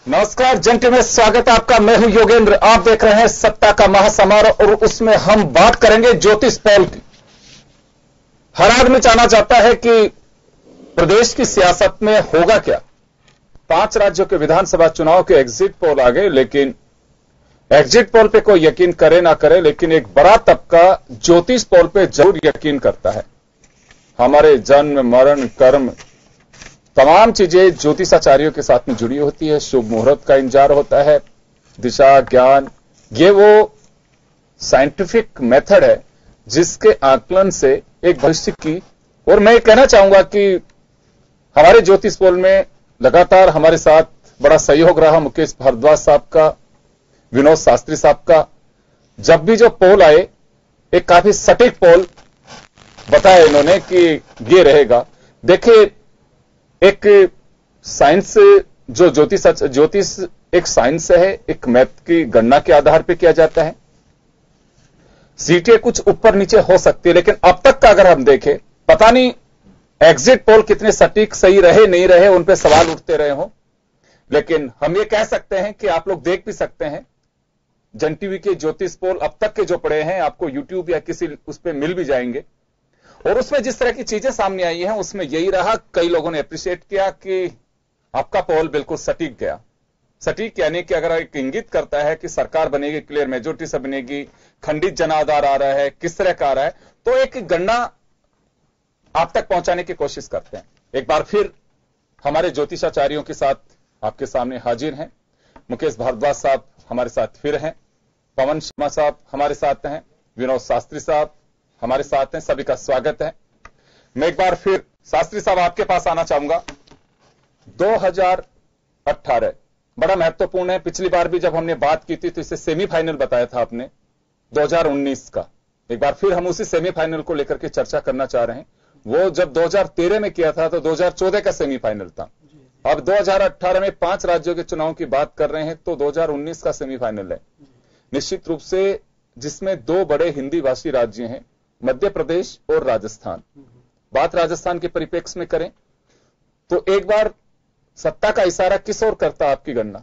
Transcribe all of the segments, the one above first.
नमस्कार जंटी में स्वागत है आपका। मैं हूं योगेंद्र। आप देख रहे हैं सत्ता का महासमारोह और उसमें हम बात करेंगे ज्योतिष पॉल की। हर आदमी जानना चाहता है कि प्रदेश की सियासत में होगा क्या। 5 राज्यों के विधानसभा चुनाव के एग्जिट पोल आ गए, लेकिन एग्जिट पोल पे कोई यकीन करे ना करे, लेकिन एक बड़ा तबका ज्योतिष पोल पे जरूर यकीन करता है। हमारे जन्म मरण कर्म तमाम चीजें ज्योतिषाचार्यों के साथ में जुड़ी होती है। शुभ मुहूर्त का इंतजार होता है, दिशा ज्ञान, ये वो साइंटिफिक मेथड है जिसके आकलन से एक भविष्य की। और मैं कहना चाहूंगा कि हमारे ज्योतिष पोल में लगातार हमारे साथ बड़ा सहयोग रहा मुकेश भारद्वाज साहब का, विनोद शास्त्री साहब का। जब भी जो पोल आए एक काफी सटीक पोल बताया इन्होंने कि ये रहेगा। देखिए, एक साइंस जो ज्योतिष एक साइंस है, एक मैथ की गणना के आधार पर किया जाता है। सीटें कुछ ऊपर नीचे हो सकती है, लेकिन अब तक का अगर हम देखें, पता नहीं एग्जिट पोल कितने सटीक सही रहे नहीं रहे, उन पे सवाल उठते रहे हों, लेकिन हम ये कह सकते हैं कि आप लोग देख भी सकते हैं जन टीवी के ज्योतिष पोल अब तक के जो पड़े हैं, आपको यूट्यूब या किसी उस पर मिल भी जाएंगे। और उसमें जिस तरह की चीजें सामने आई हैं उसमें यही रहा, कई लोगों ने अप्रिशिएट किया कि आपका पोल बिल्कुल सटीक गया। सटीक यानी कि अगर एक इंगित करता है कि सरकार बनेगी, क्लियर मेजोरिटी से बनेगी, खंडित जन आधार आ रहा है, किस तरह का आ रहा है, तो एक गणना आप तक पहुंचाने की कोशिश करते हैं। एक बार फिर हमारे ज्योतिषाचार्यों के साथ आपके सामने हाजिर हैं। मुकेश भारद्वाज साहब हमारे साथ फिर हैं, पवन शर्मा साहब हमारे साथ हैं, विनोद शास्त्री साहब हमारे साथ हैं। सभी का स्वागत है। मैं एक बार फिर शास्त्री साहब आपके पास आना चाहूंगा। 2018 बड़ा महत्वपूर्ण है। पिछली बार भी जब हमने बात की थी तो इसे सेमीफाइनल बताया था आपने 2019 का। एक बार फिर हम उसी सेमीफाइनल को लेकर के चर्चा करना चाह रहे हैं। वो जब 2013 में किया था तो 2014 का सेमीफाइनल था। अब 2018 में 5 राज्यों के चुनाव की बात कर रहे हैं तो 2019 का सेमीफाइनल है। निश्चित रूप से जिसमें 2 बड़े हिंदी भाषी राज्य हैं, मध्य प्रदेश और राजस्थान। बात राजस्थान के परिप्रेक्ष्य में करें तो एक बार सत्ता का इशारा किस ओर करता आपकी गणना?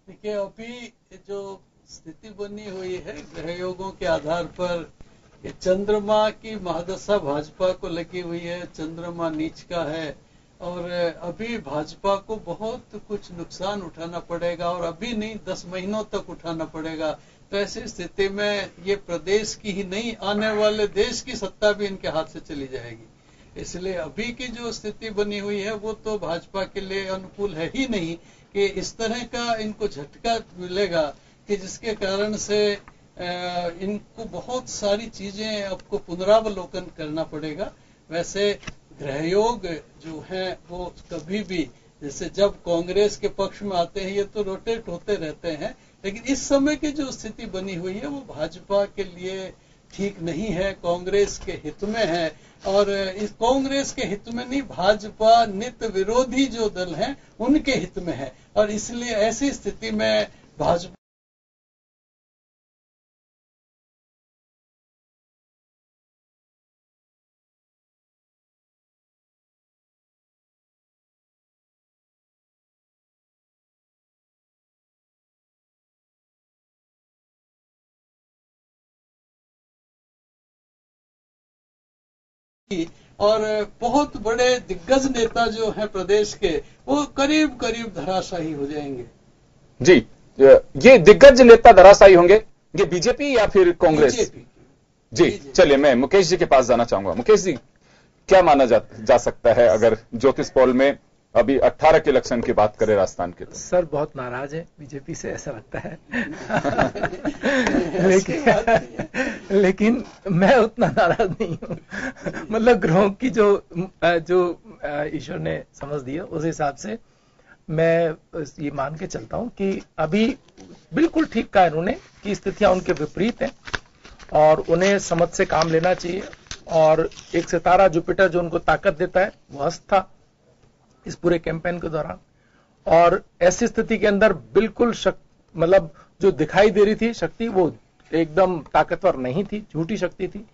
देखिए, अभी जो स्थिति बनी हुई है ग्रहयोगों के आधार पर, ये चंद्रमा की महादशा भाजपा को लगी हुई है। चंद्रमा नीच का है और अभी भाजपा को बहुत कुछ नुकसान उठाना पड़ेगा और अभी नहीं 10 महीनों तक उठाना पड़ेगा। तो ऐसी स्थिति में ये प्रदेश की ही नहीं, आने वाले देश की सत्ता भी इनके हाथ से चली जाएगी। इसलिए अभी की जो स्थिति बनी हुई है वो तो भाजपा के लिए अनुकूल है ही नहीं कि इस तरह का इनको झटका मिलेगा कि जिसके कारण से इनको बहुत सारी चीजें आपको पुनरावलोकन करना पड़ेगा। वैसे ग्रहयोग जो है वो कभी भी, जैसे जब कांग्रेस के पक्ष में आते हैं ये तो रोटेट होते रहते हैं, लेकिन इस समय की जो स्थिति बनी हुई है वो भाजपा के लिए ठीक नहीं है, कांग्रेस के हित में है। और इस कांग्रेस के हित में नहीं, भाजपा नित विरोधी जो दल हैं उनके हित में है। और इसलिए ऐसी स्थिति में भाजपा और बहुत बड़े दिग्गज नेता जो हैं प्रदेश के, वो करीब करीब धराशायी हो जाएंगे। जी, ये दिग्गज नेता धराशायी होंगे, ये बीजेपी या फिर कांग्रेस? जी, चलिए मैं मुकेश जी के पास जाना चाहूंगा। मुकेश जी, क्या माना जा सकता है अगर ज्योतिष पोल में अभी 18 के इलेक्शन की बात करें राजस्थान के? तो सर बहुत नाराज है बीजेपी से, ऐसा लगता है। लेकिन मैं उतना नाराज नहीं हूं। मतलब ग्रहों की जो ईश्वर ने समझ दिया उस हिसाब से मैं ये मान के चलता हूं कि अभी बिल्कुल ठीक कहा इन्होंने कि स्थितियां उनके विपरीत हैं और उन्हें समझ से काम लेना चाहिए। और एक सितारा जुपिटर जो उनको ताकत देता है वो अस्त था इस पूरे कैंपेन के दौरान। और ऐसी स्थिति के अंदर बिल्कुल मतलब जो दिखाई दे रही थी शक्ति वो एकदम ताकतवर नहीं थी, झूठी शक्ति थी।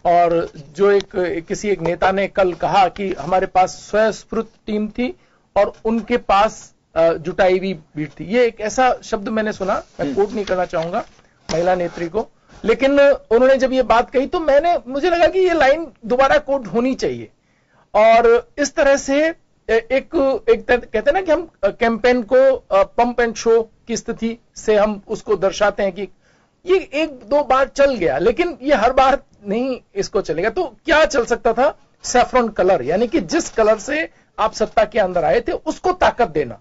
और जो किसी एक नेता ने कल कहा कि हमारे पास स्वस्फूर्त टीम थी और उनके पास जुटाई हुई भीड़ थी। ये एक ऐसा शब्द मैंने सुना, मैं कोट नहीं करना चाहूंगा महिला नेत्री को, लेकिन उन्होंने जब ये बात कही तो मुझे लगा कि ये लाइन दोबारा कोट होनी चाहिए। और इस तरह से एक कहते हैं ना कि हम कैंपेन को पंप एंड शो की स्थिति से हम उसको दर्शाते हैं कि ये एक दो बार चल गया, लेकिन ये हर बार नहीं इसको चलेगा। तो क्या चल सकता था? सैफ्रॉन कलर, यानी कि जिस कलर से आप सत्ता के अंदर आए थे उसको ताकत देना।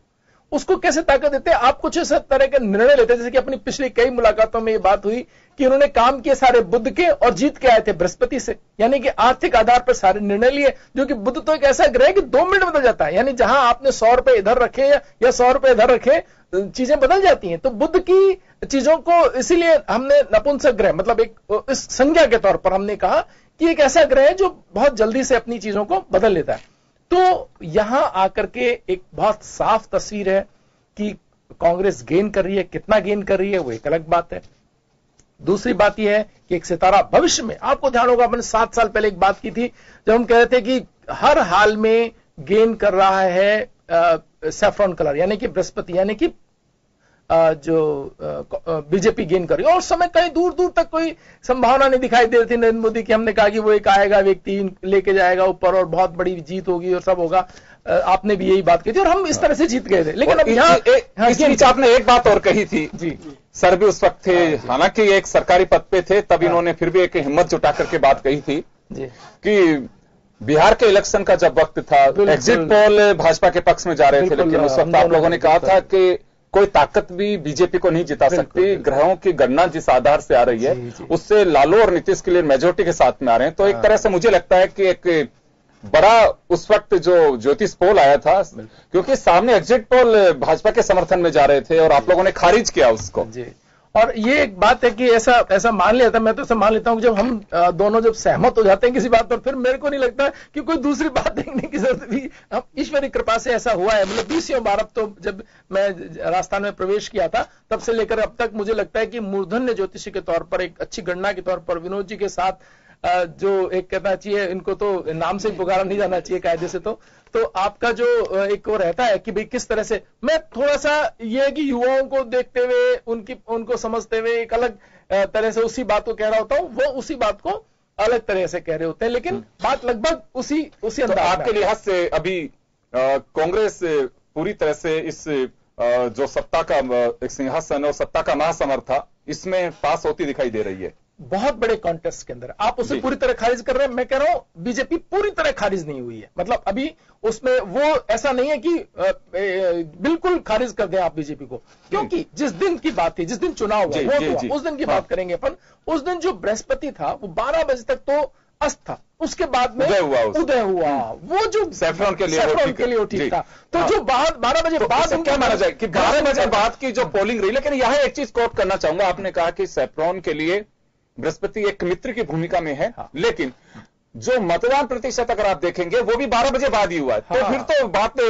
उसको कैसे ताकत देते? आप कुछ इस तरह के निर्णय लेते, जैसे कि अपनी पिछली कई मुलाकातों में ये बात हुई कि उन्होंने काम किए सारे बुध के और जीत के आए थे बृहस्पति से, यानी कि आर्थिक आधार पर सारे निर्णय लिए, जो कि बुध तो एक ऐसा ग्रह है कि 2 मिनट बदल जाता है, यानी जहां आपने 100 रुपए इधर रखे या 100 रुपए इधर रखे, चीजें बदल जाती हैं। तो बुध की चीजों को इसीलिए हमने नपुंसक ग्रह, मतलब एक इस संज्ञा के तौर पर हमने कहा कि एक ऐसा ग्रह है जो बहुत जल्दी से अपनी चीजों को बदल लेता है। तो यहां आकर के एक बहुत साफ तस्वीर है कि कांग्रेस गेन कर रही है। कितना गेन कर रही है वो एक अलग बात है। दूसरी बात यह है कि एक सितारा भविष्य में, आपको ध्यान होगा मैंने 7 साल पहले एक बात की थी जब हम कह रहे थे कि हर हाल में गेन कर रहा है सैफ्रॉन कलर, यानी कि बृहस्पति, यानी कि जो बीजेपी गेन कर रही है। और समय कहीं दूर दूर तक कोई संभावना नहीं दिखाई दे रही थी नरेंद्र मोदी की। हमने कहा कि वो एक आएगा व्यक्ति लेके जाएगा ऊपर और बहुत बड़ी जीत होगी और सब होगा। आपने भी यही बात की थी और हम इस तरह से जीत गए थे। लेकिन अब यहाँ इस बीच आपने एक बात और कही थी जी, सर भी उस वक्त थे, हालांकि एक सरकारी पद पे थे, तब इन्होंने फिर भी एक हिम्मत जुटा करके बात कही थी जी कि बिहार के इलेक्शन का जब वक्त था, एग्जिट पोल भाजपा के पक्ष में जा रहे थे, लेकिन उस वक्त आप लोगों ने कहा था कि कोई ताकत भी बीजेपी को नहीं जिता सकती। ग्रहों की गणना जिस आधार से आ रही है उससे लालू और नीतीश के लिए मेजोरिटी के साथ में आ रहे हैं। तो एक तरह से मुझे लगता है कि एक बड़ा उस वक्त जो ज्योतिष पोल आया था, क्योंकि सामने एग्जिट पोल भाजपा के समर्थन में जा रहे थे और आप लोगों ने खारिज किया उसको जी। और ये एक बात है कि ऐसा मान लिया था, मैं तो ऐसा मान लेता हूं कि जब हम दोनों जब सहमत हो जाते हैं किसी बात पर, फिर मेरे को नहीं लगता कि कोई दूसरी बात देखने की जरूरत भी। हम ईश्वरी कृपा से ऐसा हुआ है। मतलब 20 बार, अब तो जब मैं राजस्थान में प्रवेश किया था तब से लेकर अब तक मुझे लगता है कि मूर्धन्य ज्योतिषी के तौर पर, एक अच्छी गणना के तौर पर विनोद जी के साथ जो एक कहना चाहिए, इनको तो नाम से पुकारा नहीं जाना चाहिए कायदे से, तो आपका जो एक वो रहता है कि भाई किस तरह से, मैं थोड़ा सा ये है कि युवाओं को देखते हुए उनको समझते हुए एक अलग तरह से उसी बात को कह रहा होता हूं, वो उसी बात को अलग तरह से कह रहे होते हैं, लेकिन बात लगभग उसी अंदाज में। आपके लिहाज से अभी कांग्रेस पूरी तरह से इस जो सत्ता का एक सिंहासन और सत्ता का महासमर था, इसमें पास होती दिखाई दे रही है बहुत बड़े कॉन्टेस्ट के अंदर। आप उसे पूरी तरह खारिज कर रहे हैं, मैं कह रहा हूं बीजेपी पूरी तरह खारिज नहीं हुई है। मतलब अभी उसमें वो ऐसा नहीं है कि बिल्कुल खारिज कर दें आप बीजेपी को, क्योंकि जिस दिन की बात थी, जिस दिन चुनाव हुआ, वोट हुआ, उस दिन की बात करेंगे अपन। उस दिन जो बृहस्पति था वो 12 बजे तक तो अस्त था, उसके बाद में उदय हुआ वो जो सैफ्रॉन के लिए ठीक था। तो जो 12 बजे बाद क्या माना जाए कि 12 बजे बाद की जो पोलिंग रही। लेकिन यहां एक चीज कोट करना चाहूंगा, आपने कहा कि सैफ्रॉन के लिए बृहस्पति एक मित्र की भूमिका में है, लेकिन जो मतदान प्रतिशत अगर आप देखेंगे वो भी 12 बजे बाद ही हुआ है। तो फिर तो बात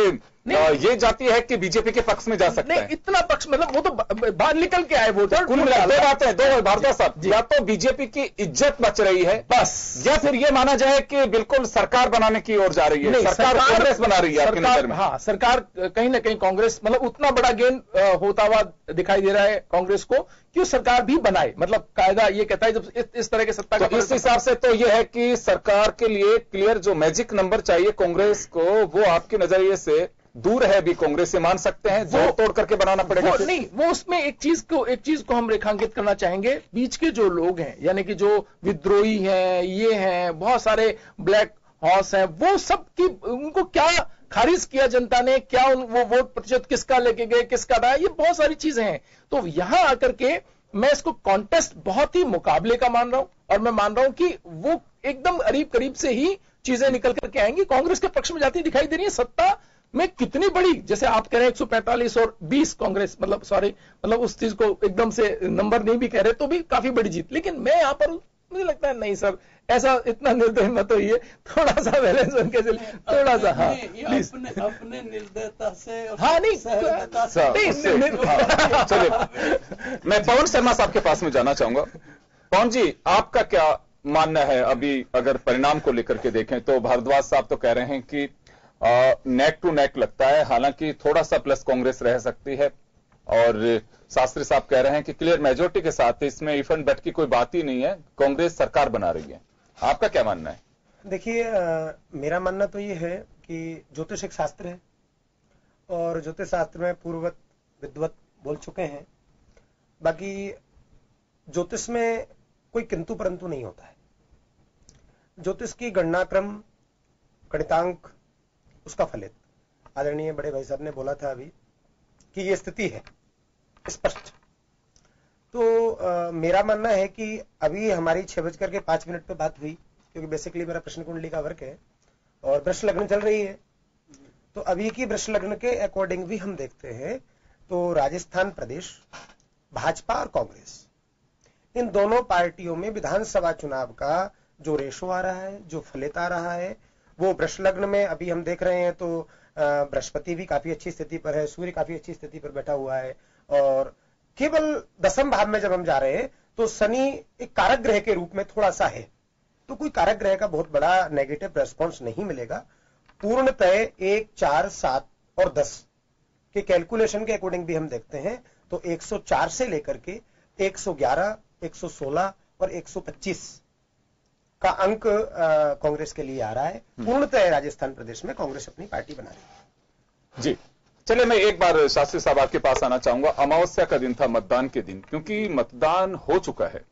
ये जाती है कि बीजेपी के पक्ष में जा सकता है। इतना पक्ष, मतलब वो तो बाहर निकल के आए वोटर। कुल मिला दो बातें, दो भारद्वाज साहब, या तो बीजेपी की इज्जत बच रही है बस, या फिर ये माना जाए कि बिल्कुल सरकार बनाने की ओर जा रही है, सरकार कांग्रेस बना रही है आपकी नजर में। हाँ, सरकार कहीं ना कहीं कांग्रेस, मतलब उतना बड़ा गेन होता हुआ दिखाई दे रहा है कांग्रेस को कि सरकार भी बनाए। मतलब कायदा ये कहता है जब इस तरह के सत्ता तो इस हिसाब से तो ये है कि सरकार के लिए क्लियर जो मैजिक नंबर चाहिए कांग्रेस को, वो आपके नजरिए से दूर है। भी कांग्रेस से मान सकते हैं, जोड़ तोड़ करके बनाना पड़ेगा। नहीं, वो उसमें एक चीज को हम रेखांकित करना चाहेंगे। बीच के जो लोग हैं, यानी कि जो विद्रोही हैं, ये हैं, बहुत सारे ब्लैक हॉर्स हैं, वो सब की उनको क्या खारिज किया जनता ने, क्या वो वोट प्रतिशत किसका लेके गए, किसका रहा, ये बहुत सारी चीजें हैं। तो यहां आकर के मैं इसको कॉन्टेस्ट बहुत ही मुकाबले का मान रहा हूं, और मैं मान रहा हूं कि वो एकदम करीब से ही चीजें निकल करके आएंगी। कांग्रेस के पक्ष में जाती दिखाई दे रही है। सत्ता में कितनी बड़ी, जैसे आप कह रहे हैं 145 और 20 कांग्रेस, मतलब उस चीज को एकदम से नंबर नहीं भी कह रहे तो भी काफी बड़ी जीत। लेकिन मैं यहां पर मुझे लगता है नहीं सर, ऐसा इतना निर्दय मत होइए, थोड़ा सा बैलेंस बन के चलिए, थोड़ा सा। हाँ प्लीज, अपने निर्दयता से, हाँ नहीं, चलिए मैं पवन शर्मा साहब के पास में जाना चाहूंगा। पवन जी, आपका क्या मानना है? अभी अगर परिणाम को लेकर के देखें तो भारद्वाज साहब तो कह रहे हैं कि नेक टू नेक लगता है, हालांकि थोड़ा सा प्लस कांग्रेस रह सकती है। और शास्त्री साहब कह रहे हैं कि क्लियर मेजोरिटी के साथ इसमें इफ एंड बट की कोई बात ही नहीं है, कांग्रेस सरकार बना रही है। आपका क्या मानना है? देखिए, मेरा मानना तो ये है कि ज्योतिष एक शास्त्र है और ज्योतिष शास्त्र में पूर्ववत विद्वत बोल चुके हैं। बाकी ज्योतिष में कोई किंतु परंतु नहीं होता है। ज्योतिष की गणना क्रम, गणितांक, उसका फलित, आदरणीय बड़े भाई साहब ने बोला था अभी कि ये स्थिति है स्पष्ट। तो मेरा मानना है कि अभी हमारी 6:05 पे बात हुई, क्योंकि बेसिकली मेरा प्रश्न कुंडली का वर्क है और वृष लग्न चल रही है। तो अभी की वृष लग्न के अकॉर्डिंग भी हम देखते हैं तो राजस्थान प्रदेश, भाजपा और कांग्रेस, इन दोनों पार्टियों में विधानसभा चुनाव का जो रेशो आ रहा है, जो फलित आ रहा है, वो वृष लग्न में अभी हम देख रहे हैं तो बृहस्पति भी काफी अच्छी स्थिति पर है, सूर्य काफी अच्छी स्थिति पर बैठा हुआ है और केवल 10वें भाव में जब हम जा रहे हैं तो शनि एक कारक ग्रह के रूप में थोड़ा सा है, तो कोई कारक ग्रह का बहुत बड़ा नेगेटिव रेस्पॉन्स नहीं मिलेगा। पूर्णतः 1, 4, 7 और 10 के कैलकुलेशन के अकॉर्डिंग भी हम देखते हैं तो 104 से लेकर के 111, 116 और 125 का अंक कांग्रेस के लिए आ रहा है। पूर्णतः राजस्थान प्रदेश में कांग्रेस अपनी पार्टी बना रही है। जी चलिए, मैं एक बार शास्त्री साहब आपके पास आना चाहूंगा। अमावस्या का दिन था, मतदान के दिन, क्योंकि मतदान हो चुका है,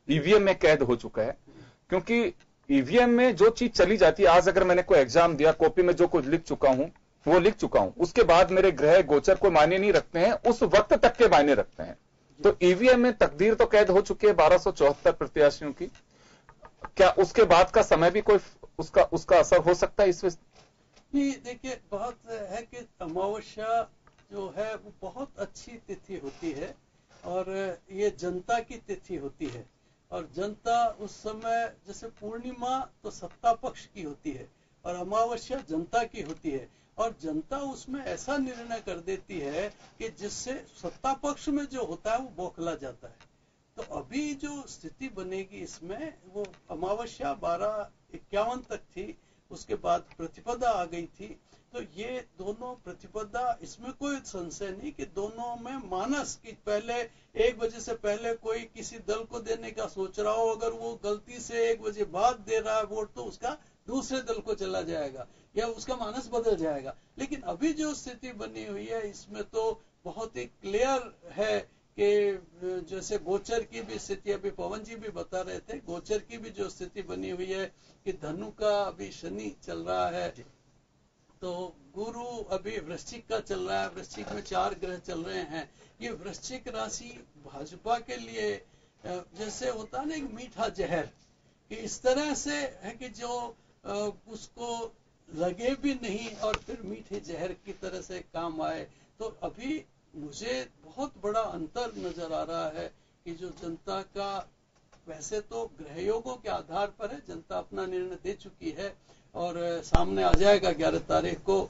ईवीएम में कैद हो चुका है। क्योंकि ईवीएम में जो चीज चली जाती है, आज अगर मैंने कोई एग्जाम दिया, कॉपी में जो कुछ लिख चुका हूं वो लिख चुका हूं, उसके बाद मेरे ग्रह गोचर को मायने नहीं रखते हैं, उस वक्त तक के मायने रखते हैं। तो ईवीएम में तकदीर तो कैद हो चुकी है 1274 प्रत्याशियों की। क्या उसके बाद का समय भी कोई उसका असर हो सकता है इसमें? नहीं, देखिए, बात है कि अमावस्या जो है वो बहुत अच्छी तिथि होती है और ये जनता की तिथि होती है। और जनता उस समय, जैसे पूर्णिमा तो सत्ता पक्ष की होती है और अमावस्या जनता की होती है, और जनता उसमें ऐसा निर्णय कर देती है कि जिससे सत्ता पक्ष में जो होता है वो बौखला जाता है। तो अभी जो स्थिति बनेगी इसमें, वो अमावस्या 12:51 तक थी, उसके बाद प्रतिपदा आ गई थी। तो ये दोनों प्रतिपदा, इसमें कोई संशय नहीं कि दोनों में मानस की पहले 1 बजे से पहले कोई किसी दल को देने का सोच रहा हो, अगर वो गलती से 1 बजे बाद दे रहा है वोट तो उसका दूसरे दल को चला जाएगा या उसका मानस बदल जाएगा। लेकिन अभी जो स्थिति बनी हुई है इसमें तो बहुत ही क्लियर है कि जैसे गोचर की भी स्थिति, अभी पवन जी भी बता रहे थे, गोचर की भी जो स्थिति बनी हुई है कि धनु का अभी शनि चल रहा है, तो गुरु अभी वृश्चिक का चल रहा है, वृश्चिक में 4 ग्रह चल रहे हैं। ये वृश्चिक राशि भाजपा के लिए जैसे होता है ना एक मीठा जहर, कि इस तरह से है कि जो उसको लगे भी नहीं और फिर मीठे जहर की तरह से काम आए। तो अभी मुझे बहुत बड़ा अंतर नजर आ रहा है कि जो जनता का, वैसे तो ग्रहयोगों के आधार पर है, जनता अपना निर्णय दे चुकी है और सामने आ जाएगा 11 तारीख को।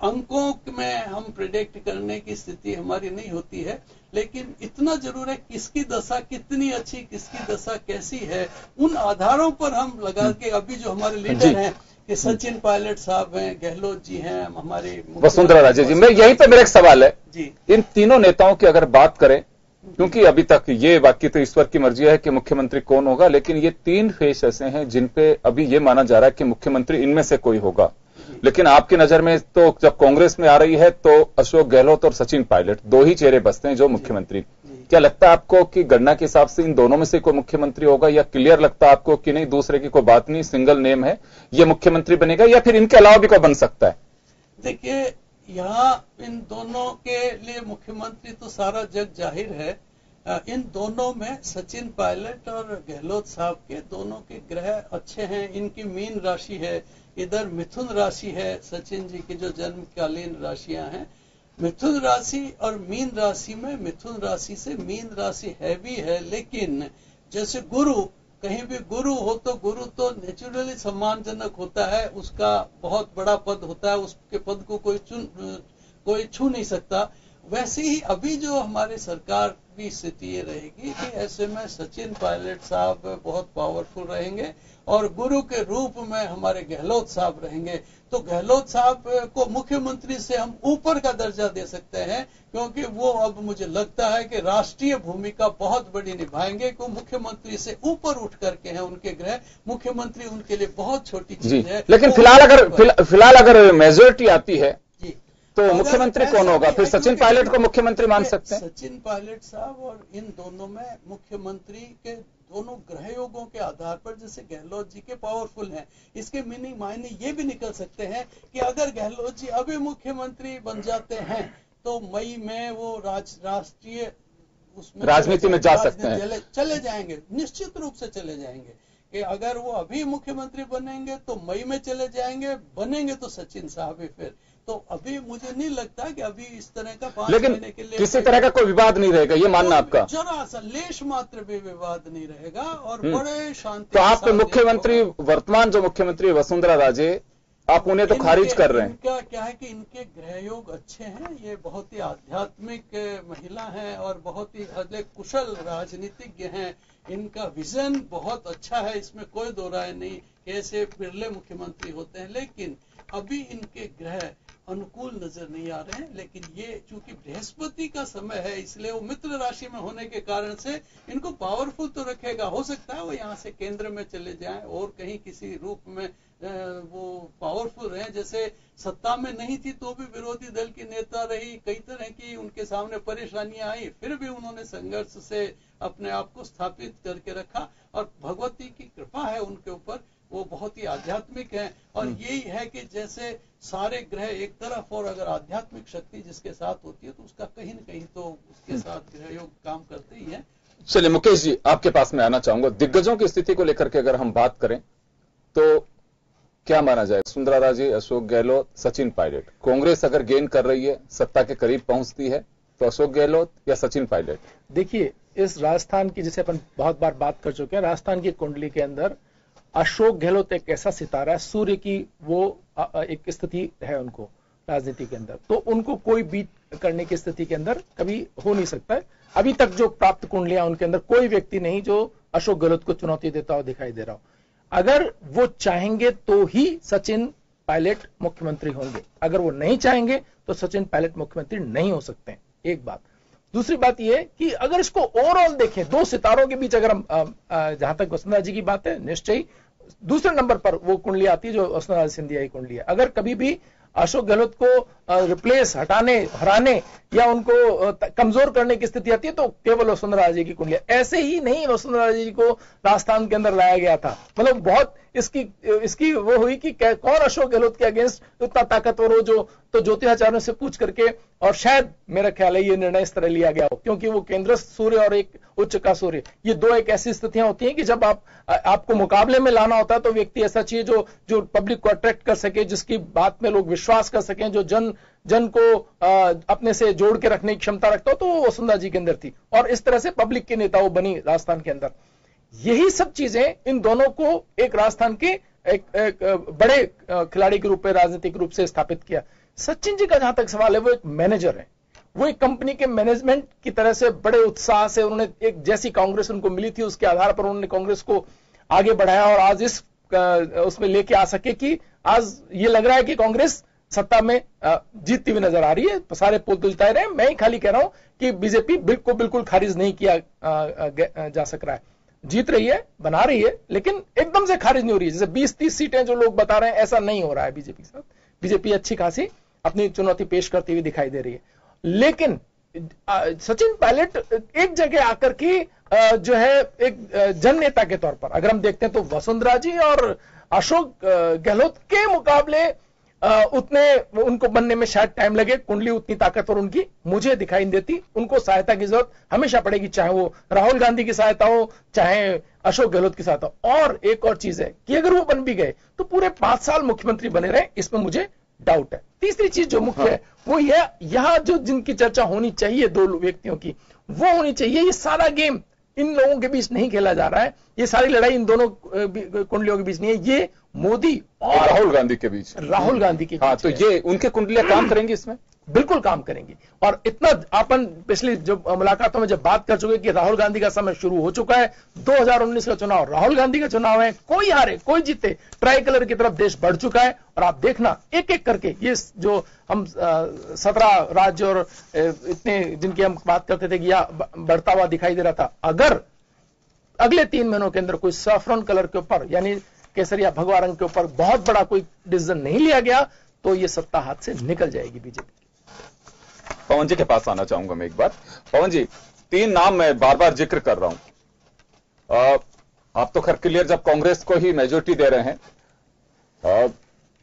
अंकों में हम प्रेडिक्ट करने की स्थिति हमारी नहीं होती है, लेकिन इतना जरूर है किसकी दशा कितनी अच्छी, किसकी दशा कैसी है, उन आधारों पर हम लगा के, अभी जो हमारे लीडर हैं कि सचिन पायलट साहब हैं, गहलोत जी हैं, हमारे वसुंधरा राजे जी, मैं यहीं पे मेरा एक सवाल है जी, इन तीनों नेताओं की अगर बात करें, क्योंकि अभी तक ये बाकी तो ईश्वर की मर्जी है कि मुख्यमंत्री कौन होगा, लेकिन ये 3 फेस ऐसे हैं जिन पे अभी ये माना जा रहा है कि मुख्यमंत्री इनमें से कोई होगा। लेकिन आपकी नजर में तो जब कांग्रेस में आ रही है तो अशोक गहलोत और सचिन पायलट 2 ही चेहरे बचते हैं जो मुख्यमंत्री। क्या लगता है आपको कि गणना के हिसाब से इन दोनों में से कोई मुख्यमंत्री होगा, या क्लियर लगता है आपको कि नहीं, दूसरे की कोई बात नहीं, सिंगल नेम है, ये मुख्यमंत्री बनेगा, या फिर इनके अलावा भी कोई बन सकता है? देखिए, यहाँ इन दोनों के लिए मुख्यमंत्री तो सारा जग जाहिर है। इन दोनों में सचिन पायलट और गहलोत साहब के दोनों के ग्रह अच्छे हैं। इनकी मीन राशि है, इधर मिथुन राशि है, सचिन जी की जो जन्मकालीन राशियां हैं मिथुन राशि और मीन राशि में, मिथुन राशि से मीन राशि हैवी है। लेकिन जैसे गुरु, कहीं भी गुरु हो तो गुरु तो नेचुरली सम्मानजनक होता है, उसका बहुत बड़ा पद होता है, उसके पद को कोई छू नहीं सकता। वैसे ही अभी जो हमारी सरकार की स्थिति ये रहेगी कि ऐसे में सचिन पायलट साहब बहुत पावरफुल रहेंगे और गुरु के रूप में हमारे गहलोत साहब रहेंगे। तो गहलोत साहब को मुख्यमंत्री से हम ऊपर का दर्जा दे सकते हैं, क्योंकि वो अब मुझे लगता है कि राष्ट्रीय भूमिका बहुत बड़ी निभाएंगे, क्योंकि मुख्यमंत्री से ऊपर उठ करके हैं उनके ग्रह। मुख्यमंत्री उनके लिए बहुत छोटी चीज है। लेकिन फिलहाल अगर मेजोरिटी आती है तो मुख्यमंत्री कौन होगा? फिर सचिन पायलट को मुख्यमंत्री मान सकते हैं? सचिन पायलट साहब और इन दोनों में मुख्यमंत्री के दोनों ग्रह योगों के आधार पर, जैसे गहलोत जी के पावरफुल हैं, इसके मीनिंग मायने ये भी निकल सकते हैं कि अगर गहलोत जी अभी मुख्यमंत्री बन जाते हैं तो मई में वो राष्ट्रीय उसमें राजनीति में जा सकते हैं, चले जाएंगे, निश्चित रूप से चले जाएंगे। कि अगर वो अभी मुख्यमंत्री बनेंगे तो मई में चले जाएंगे, बनेंगे तो सचिन साहब ही फिर। तो अभी मुझे नहीं लगता कि अभी इस तरह का 5 महीने के लिए किसी तरह का कोई विवाद नहीं रहेगा, ये मानना आपका? जरा सा लेश मात्र भी विवाद नहीं रहेगा और बड़े शांति। तो आप मुख्यमंत्री, वर्तमान जो मुख्यमंत्री वसुंधरा राजे, आप उन्हें तो खारिज कर रहे हैं? इनका क्या है कि इनके ग्रह योग अच्छे हैं, ये बहुत ही आध्यात्मिक महिला हैं और बहुत ही कुशल राजनीतिज्ञ हैं। इनका विजन बहुत अच्छा है, इसमें कोई दो राय नहीं कि ऐसे बिरले मुख्यमंत्री होते हैं, लेकिन अभी इनके ग्रह अनुकूल नजर नहीं आ रहे हैं। लेकिन ये चूंकि बृहस्पति का समय है, इसलिए वो मित्र राशि में होने के कारण से इनको पावरफुल तो रखेगा। हो सकता है वो यहाँ से केंद्र में चले जाएं और कहीं किसी रूप में वो पावरफुल रहे। जैसे सत्ता में नहीं थी तो भी विरोधी दल की नेता रही, कई तरह की उनके सामने परेशानियां आई, फिर भी उन्होंने संघर्ष से अपने आप को स्थापित करके रखा और भगवती की कृपा है उनके ऊपर, वो बहुत ही आध्यात्मिक है। और यही है कि जैसे सारे ग्रह एक तरफ और अगर आध्यात्मिक शक्ति जिसके साथ होती है तो उसका कहीं न कहीं तो उसके साथ ग्रह योग काम करते ही है। चलिए मुकेश जी, आपके पास में आना चाहूंगा। दिग्गजों की स्थिति को लेकर के अगर हम बात करें तो क्या माना जाए? वसुंधरा राजे, अशोक गहलोत, सचिन पायलट। कांग्रेस अगर गेन कर रही है, सत्ता के करीब पहुंचती है, तो अशोक गहलोत या सचिन पायलट? देखिए, इस राजस्थान की, जैसे अपन बहुत बार बात कर चुके हैं, राजस्थान की कुंडली के अंदर अशोक गहलोत एक ऐसा सितारा है, सूर्य की वो एक स्थिति है उनको राजनीति के अंदर, तो उनको कोई बीट करने की स्थिति के अंदर कभी हो नहीं सकता है। अभी तक जो प्राप्त कुंडलियां, उनके अंदर कोई व्यक्ति नहीं जो अशोक गहलोत को चुनौती देता हो दिखाई दे रहा हो। अगर वो चाहेंगे तो ही सचिन पायलट मुख्यमंत्री होंगे, अगर वो नहीं चाहेंगे तो सचिन पायलट मुख्यमंत्री नहीं हो सकते, एक बात। दूसरी बात यह कि अगर इसको ओवरऑल देखें, दो सितारों के बीच अगर हम जहां तक वसुंधरा जी की बात है, निश्चय दूसरे नंबर पर वो कुंडली आती है जो वसुंधरा सिंधिया की कुंडली है। अगर कभी भी अशोक गहलोत को रिप्लेस, हराने या उनको कमजोर करने की स्थिति आती है तो केवल वसुंधरा राजे की कुंडली। ऐसे ही नहीं वसुंधरा राजे जी को राजस्थान के अंदर लाया गया था, मतलब बहुत इसकी वो हुई कि कौन अशोक गहलोत के अगेंस्ट उतना ताकतवर हो जो, तो ज्योतिषाचार्यों से पूछ करके, और शायद मेरा ख्याल है ये निर्णय इस तरह लिया गया हो क्योंकि वो केंद्र सूर्य और एक उच्च का सूर्य, ये दो एक ऐसी स्थितियां होती हैं कि जब आपको मुकाबले में लाना होता है तो व्यक्ति ऐसा चाहिए जो पब्लिक को अट्रैक्ट कर सके, जिसकी बात में लोग विश्वास कर सकें, जो जन को अपने से जोड़ के रखने की क्षमता रखता हो, तो वो वसुंधरा जी के अंदर थी और इस तरह से पब्लिक की नेता वो बनी राजस्थान के अंदर। यही सब चीजें इन दोनों को एक राजस्थान के एक बड़े खिलाड़ी के रूप में राजनीतिक रूप से स्थापित किया। सचिन जी का जहां तक सवाल है, वो एक मैनेजर है, वो एक कंपनी के मैनेजमेंट की तरह से बड़े उत्साह से उन्होंने, एक जैसी कांग्रेस उनको मिली थी उसके आधार पर उन्होंने कांग्रेस को आगे बढ़ाया और आज इस उसमें लेके आ सके कि आज ये लग रहा है कि कांग्रेस सत्ता में जीतती हुई नजर आ रही है। सारे पोल तो जिताए रहे हैं, मैं ही खाली कह रहा हूं कि बीजेपी बिल्कुल खारिज नहीं किया जा सक रहा है, जीत रही है, बना रही है, लेकिन एकदम से खारिज नहीं हो रही है। जैसे 20-30 सीटें जो लोग बता रहे हैं, ऐसा नहीं हो रहा है बीजेपी के साथ। बीजेपी अच्छी खासी अपनी चुनौती पेश करती हुई दिखाई दे रही है, लेकिन सचिन पायलट एक जगह आकर के जो है एक जन नेता के तौर पर अगर हम देखते हैं तो वसुंधरा जी और अशोक गहलोत के मुकाबले उतने उनको बनने में शायद टाइम लगे, कुंडली उतनी ताकतवर उनकी मुझे दिखाई नहीं देती। उनको सहायता की जरूरत हमेशा पड़ेगी, चाहे वो राहुल गांधी की सहायता हो, चाहे अशोक गहलोत की सहायता हो। और एक और चीज है कि अगर वो बन भी गए तो पूरे 5 साल मुख्यमंत्री बने रहे, इसमें मुझे डाउट है। तीसरी चीज जो मुख्य है वो यह जो जिनकी चर्चा होनी चाहिए दो व्यक्तियों की, वो होनी चाहिए। ये सारा गेम इन लोगों के बीच नहीं खेला जा रहा है, ये सारी लड़ाई इन दोनों कुंडलियों के बीच नहीं है, ये मोदी और राहुल गांधी के बीच, राहुल गांधी के हाँ, तो ये उनके कुंडलियां काम करेंगी इसमें। बिल्कुल काम करेंगी। और इतना अपन पिछली जो मुलाकातों में जब बात कर चुके कि राहुल गांधी का समय शुरू हो चुका है, 2019 का चुनाव राहुल गांधी का चुनाव है, कोई हारे कोई जीते, ट्राई कलर की तरफ देश बढ़ चुका है। और आप देखना एक एक करके ये जो हम 17 राज्य और इतने जिनकी हम बात करते थे कि यह बढ़ता हुआ दिखाई दे रहा था, अगर अगले 3 महीनों के अंदर कोई सैफरन कलर के ऊपर यानी केसरिया भगवा रंग के ऊपर बहुत बड़ा कोई डिसीजन नहीं लिया गया तो ये सत्ता हाथ से निकल जाएगी बीजेपी। पवन जी के पास आना चाहूंगा मैं एक बार। पवन जी, 3 नाम मैं बार बार जिक्र कर रहा हूं। आप तो खैर क्लियर जब कांग्रेस को ही मेजोरिटी दे रहे हैं,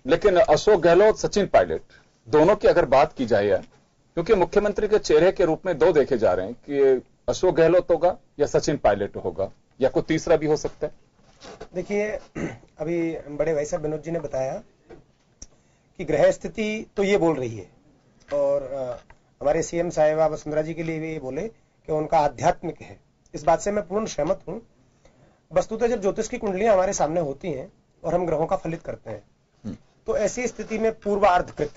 लेकिन अशोक गहलोत, सचिन पायलट, दोनों की अगर बात की जाए, क्योंकि मुख्यमंत्री के चेहरे के रूप में 2 देखे जा रहे हैं कि अशोक गहलोत होगा या सचिन पायलट होगा या कोई तीसरा भी हो सकता है। देखिए, अभी बड़े भाई साहब विनोद जी ने बताया कि ग्रह स्थिति तो ये बोल रही है, और हमारे सीएम साहिबा वसुंधरा जी के लिए भी ये बोले कि उनका आध्यात्मिक है। इस बात से मैं पूर्ण सहमत हूं। वस्तुतः जब ज्योतिष की कुंडलियां हमारे सामने होती हैं और हम ग्रहों का फलित करते हैं, तो ऐसी स्थिति में पूर्वार्धकृत,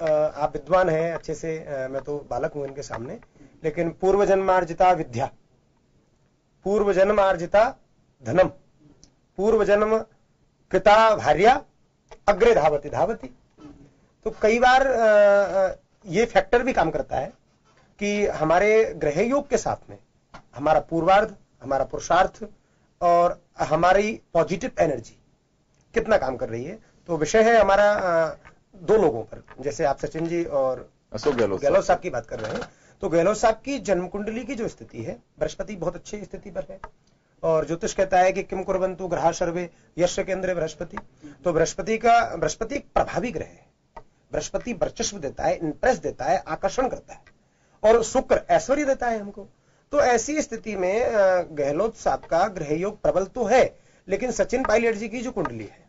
आप विद्वान हैं अच्छे से, मैं तो बालक हूं इनके सामने, लेकिन पूर्व जन्मार्जिता विद्या, पूर्व जन्मार्जिता धनम, पूर्व जन्म कृता भार्या अग्रे धावती धावती। तो कई बार ये फैक्टर भी काम करता है कि हमारे ग्रह योग के साथ में हमारा पूर्वार्ध, हमारा पुरुषार्थ और हमारी पॉजिटिव एनर्जी कितना काम कर रही है। तो विषय है हमारा 2 लोगों पर, जैसे आप सचिन जी और अशोक गहलोत साहब की बात कर रहे हैं, तो गहलोत साहब की जन्म कुंडली की जो स्थिति है, बृहस्पति बहुत अच्छी स्थिति पर है, और ज्योतिष कहता है कि किम कुर्वन्तु ग्रहा सर्वे यश केंद्रे बृहस्पति। तो बृहस्पति एक प्रभावी ग्रह है। बृहस्पति वर्चस्व देता है, इंप्रेस देता है, आकर्षण करता है, और शुक्र ऐश्वर्य देता है हमको। तो ऐसी स्थिति में गहलोत साहब का ग्रह योग प्रबल तो है, लेकिन सचिन पायलट जी की जो कुंडली है,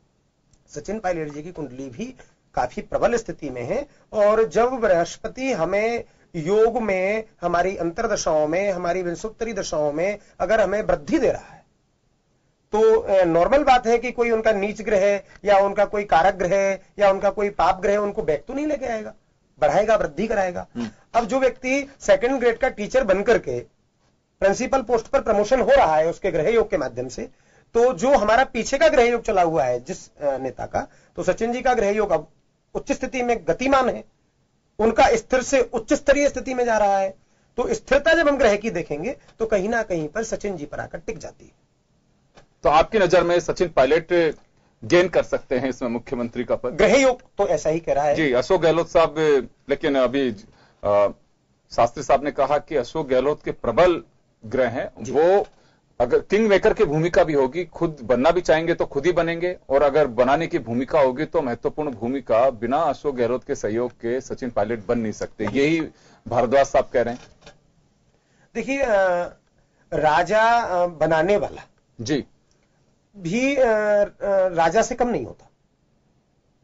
सचिन पायलट जी की कुंडली भी काफी प्रबल स्थिति में है। और जब बृहस्पति हमें योग में, हमारी अंतरदशाओं में, हमारी विंशोत्तरी दशाओं में अगर हमें वृद्धि दे रहा है, तो नॉर्मल बात है कि कोई उनका नीच ग्रह या उनका कोई कारक ग्रह या उनका कोई पाप ग्रह उनको बैक तो नहीं लेके आएगा, बढ़ाएगा, वृद्धि कराएगा। अब जो व्यक्ति 2nd ग्रेड का टीचर बनकर के प्रिंसिपल पोस्ट पर प्रमोशन हो रहा है उसके ग्रह योग के माध्यम से, तो जो हमारा पीछे का ग्रह योग चला हुआ है जिस नेता का, तो सचिन जी का ग्रह योग अब उच्च स्थिति में गतिमान है, उनका स्थिर से उच्च स्तरीय स्थिति में जा रहा है। तो स्थिरता जब हम ग्रह की देखेंगे तो कहीं ना कहीं पर सचिन जी पर आकर टिक जाती है। तो आपकी नजर में सचिन पायलट गेन कर सकते हैं इसमें मुख्यमंत्री का पद? ग्रह योग तो ऐसा ही कह रहा है जी। अशोक गहलोत साहब, लेकिन अभी शास्त्री साहब ने कहा कि अशोक गहलोत के प्रबल ग्रह हैं, वो अगर किंग मेकर की भूमिका भी होगी, खुद बनना भी चाहेंगे तो खुद ही बनेंगे, और अगर बनाने की भूमिका होगी तो महत्वपूर्ण भूमिका बिना अशोक गहलोत के सहयोग के सचिन पायलट बन नहीं सकते, यही भारद्वाज साहब कह रहे हैं। देखिए, राजा बनाने वाला जी भी राजा से कम नहीं होता।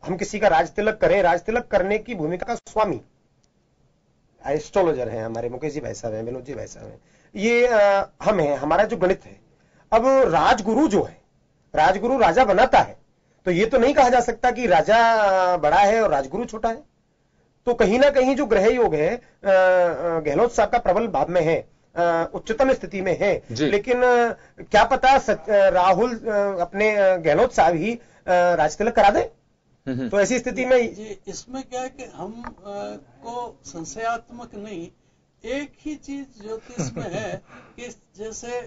हम किसी का राज तिलक करें, राज तिलक करने की भूमिका का स्वामी एस्ट्रोलॉजर हैं हमारे मुकेश जी भाई साहब हैं, विनोद जी भाई साहब हैं, ये हम हैं, हमारा जो गणित है। अब राजगुरु जो है, राजगुरु राजा बनाता है, तो ये तो नहीं कहा जा सकता कि राजा बड़ा है और राजगुरु छोटा है। तो कहीं ना कहीं जो ग्रह योग है गहलोत साहब का प्रबल भाव में है, उच्चतम स्थिति में है, लेकिन क्या पता राहुल अपने गहलोत साहब ही राज तिलक करा दे। तो ऐसी स्थिति में इसमें क्या है कि हम को संशयात्मक नहीं, एक ही चीज ज्योतिष में है कि जैसे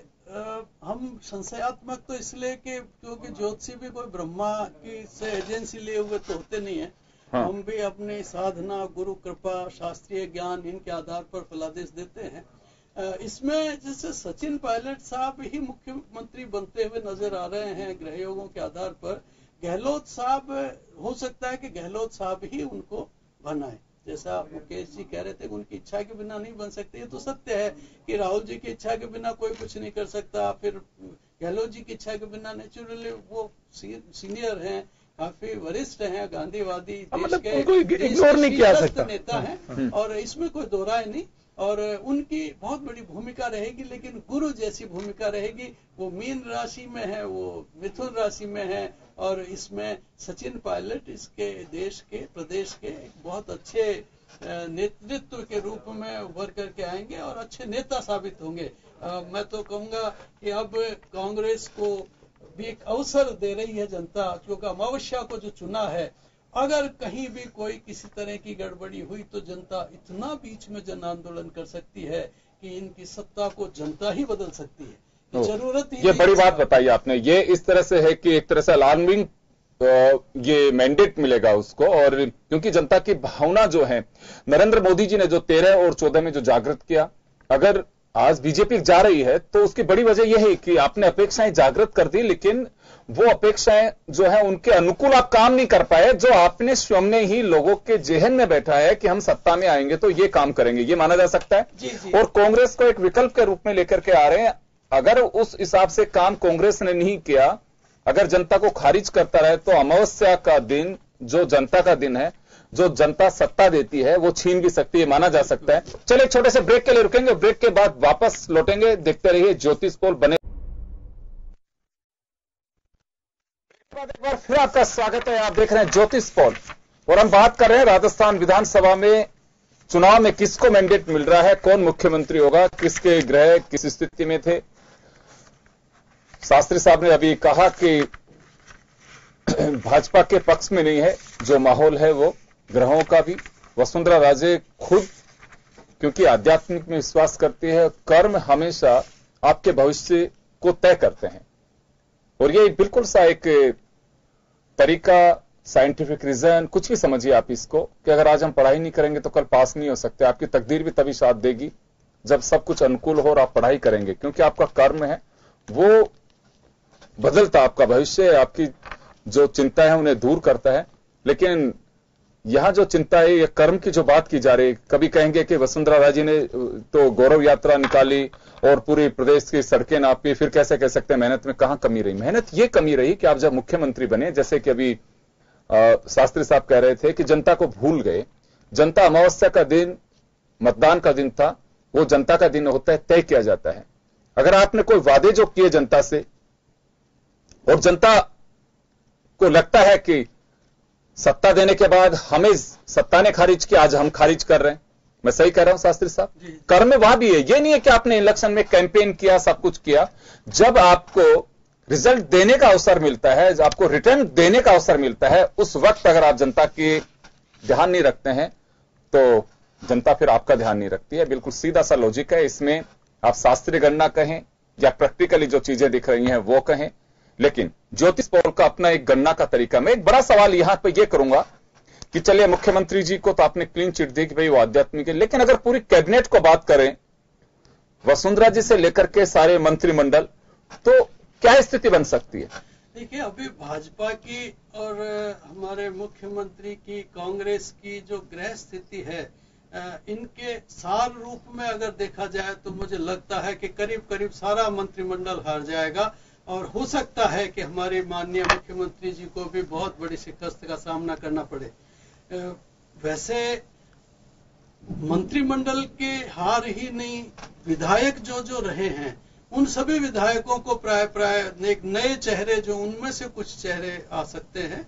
हम संशयात्मक तो इसलिए कि क्योंकि ज्योतिषी भी कोई ब्रह्मा की से एजेंसी लिए हुए तो होते नहीं है। हाँ। हम भी अपनी साधना, गुरु कृपा, शास्त्रीय ज्ञान, इनके आधार पर फलादेश देते हैं। इसमें जैसे सचिन पायलट साहब ही मुख्यमंत्री बनते हुए नजर आ रहे हैं ग्रह योगों के आधार पर, गहलोत साहब हो सकता है कि गहलोत साहब ही उनको बनाए। जैसा मुकेश जी कह रहे थे उनकी इच्छा के बिना नहीं बन सकते, ये तो सत्य है कि राहुल जी की इच्छा के बिना कोई कुछ नहीं कर सकता, फिर गहलोत जी की इच्छा के बिना नेचुरली वो सीनियर हैं, काफी वरिष्ठ हैं, गांधीवादी देश के नेता हैं, और इसमें कोई दो राय नहीं। और उनकी बहुत बड़ी भूमिका रहेगी, लेकिन गुरु जैसी भूमिका रहेगी। वो मीन राशि में है, वो मिथुन राशि में है, और इसमें सचिन पायलट इसके देश के प्रदेश के एक बहुत अच्छे नेतृत्व के रूप में उभर करके आएंगे और अच्छे नेता साबित होंगे। मैं तो कहूंगा कि अब कांग्रेस को भी एक अवसर दे रही है जनता, क्योंकि अमावस्या को जो चुना है, अगर कहीं भी कोई किसी तरह की गड़बड़ी हुई तो जनता इतना बीच में जन आंदोलन कर सकती है कि इनकी सत्ता को जनता ही बदल सकती है। जरूरत ही ये बड़ी बात बताई आपने। ये इस तरह से है कि एक तरह से अलार्मिंग ये मैंडेट मिलेगा उसको, और क्योंकि जनता की भावना जो है, नरेंद्र मोदी जी ने जो 13 और 14 में जो जागृत किया, अगर आज बीजेपी जा रही है तो उसकी बड़ी वजह यह है कि आपने अपेक्षाएं जागृत कर दी, लेकिन वो अपेक्षाएं जो है उनके अनुकूल आप काम नहीं कर पाए। जो आपने स्वयं ने ही लोगों के जेहन में बैठा है कि हम सत्ता में आएंगे तो ये काम करेंगे, ये माना जा सकता है। जी जी। और कांग्रेस को एक विकल्प के रूप में लेकर के आ रहे हैं। अगर उस हिसाब से काम कांग्रेस ने नहीं किया, अगर जनता को खारिज करता रहे, तो अमावस्या का दिन जो जनता का दिन है, जो जनता सत्ता देती है, वो छीन भी सकती है, माना जा सकता है। चलिए एक छोटे से ब्रेक के लिए रुकेंगे, ब्रेक के बाद वापस लौटेंगे। देखते रहिए ज्योतिष पोल बने। एक बार फिर आपका स्वागत है। आप देख रहे हैं ज्योतिष पोल और हम बात कर रहे हैं राजस्थान विधानसभा में चुनाव में किसको मैंडेट मिल रहा है, कौन मुख्यमंत्री होगा, किसके ग्रह किस स्थिति में थे। शास्त्री साहब ने अभी कहा कि भाजपा के पक्ष में नहीं है, जो माहौल है वो ग्रहों का भी। वसुंधरा राजे खुद क्योंकि आध्यात्मिक में विश्वास करती है, कर्म हमेशा आपके भविष्य को तय करते हैं, और ये बिल्कुल सा एक तरीका, साइंटिफिक रीजन, कुछ भी समझिए आप इसको, कि अगर आज हम पढ़ाई नहीं करेंगे तो कल पास नहीं हो सकते। आपकी तकदीर भी तभी साथ देगी जब सब कुछ अनुकूल हो और आप पढ़ाई करेंगे, क्योंकि आपका कर्म है वो बदलता आपका भविष्य, आपकी जो चिंता है उन्हें दूर करता है। लेकिन यहां जो चिंता है, ये कर्म की जो बात की जा रही है, कभी कहेंगे कि वसुंधरा राजे ने तो गौरव यात्रा निकाली और पूरी प्रदेश की सड़कें नापी, फिर कैसे कह सकते हैं मेहनत में कहां कमी रही। मेहनत ये कमी रही कि आप जब मुख्यमंत्री बने, जैसे कि अभी शास्त्री साहब कह रहे थे कि जनता को भूल गए। जनता अमावस्या का दिन मतदान का दिन था, वो जनता का दिन होता है, तय किया जाता है। अगर आपने कोई वादे जो किए जनता से और जनता को लगता है कि सत्ता देने के बाद हमें सत्ता ने खारिज किया, आज हम खारिज कर रहे हैं, मैं सही कह रहा हूं शास्त्री साहब? कर्म में वहां भी है। ये नहीं है कि आपने इलेक्शन में कैंपेन किया, सब कुछ किया। जब आपको रिजल्ट देने का अवसर मिलता है, जब आपको रिटर्न देने का अवसर मिलता है, उस वक्त अगर आप जनता की ध्यान नहीं रखते हैं तो जनता फिर आपका ध्यान नहीं रखती है। बिल्कुल सीधा सा लॉजिक है इसमें। आप शास्त्रीय गणना कहें या प्रैक्टिकली जो चीजें दिख रही हैं वो कहें, लेकिन ज्योतिष पोल का अपना एक गणना का तरीका। मैं एक बड़ा सवाल यहां पे ये करूंगा कि चलिए मुख्यमंत्री जी को तो आपने क्लीन चिट दी कि भाई वो आध्यात्मिक है, लेकिन अगर पूरी कैबिनेट को बात करें, वसुंधरा जी से लेकर के सारे मंत्रिमंडल, तो क्या स्थिति बन सकती है? देखिए, अभी भाजपा की और हमारे मुख्यमंत्री की, कांग्रेस की जो ग्रह स्थिति है, इनके सार रूप में अगर देखा जाए तो मुझे लगता है कि करीब करीब सारा मंत्रिमंडल हार जाएगा, और हो सकता है कि हमारे माननीय मुख्यमंत्री जी को भी बहुत बड़ी शिकस्त का सामना करना पड़े। वैसे मंत्रिमंडल के हार ही नहीं, विधायक जो रहे हैं, उन सभी विधायकों को प्राय एक नए चेहरे, जो उनमें से कुछ चेहरे आ सकते हैं।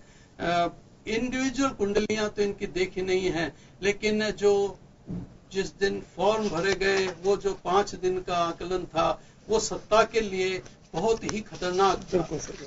इंडिविजुअल कुंडलियां तो इनकी देखी नहीं है, लेकिन जो जिस दिन फॉर्म भरे गए, वो जो 5 दिन का आकलन था, वो सत्ता के लिए बहुत ही खतरनाक था।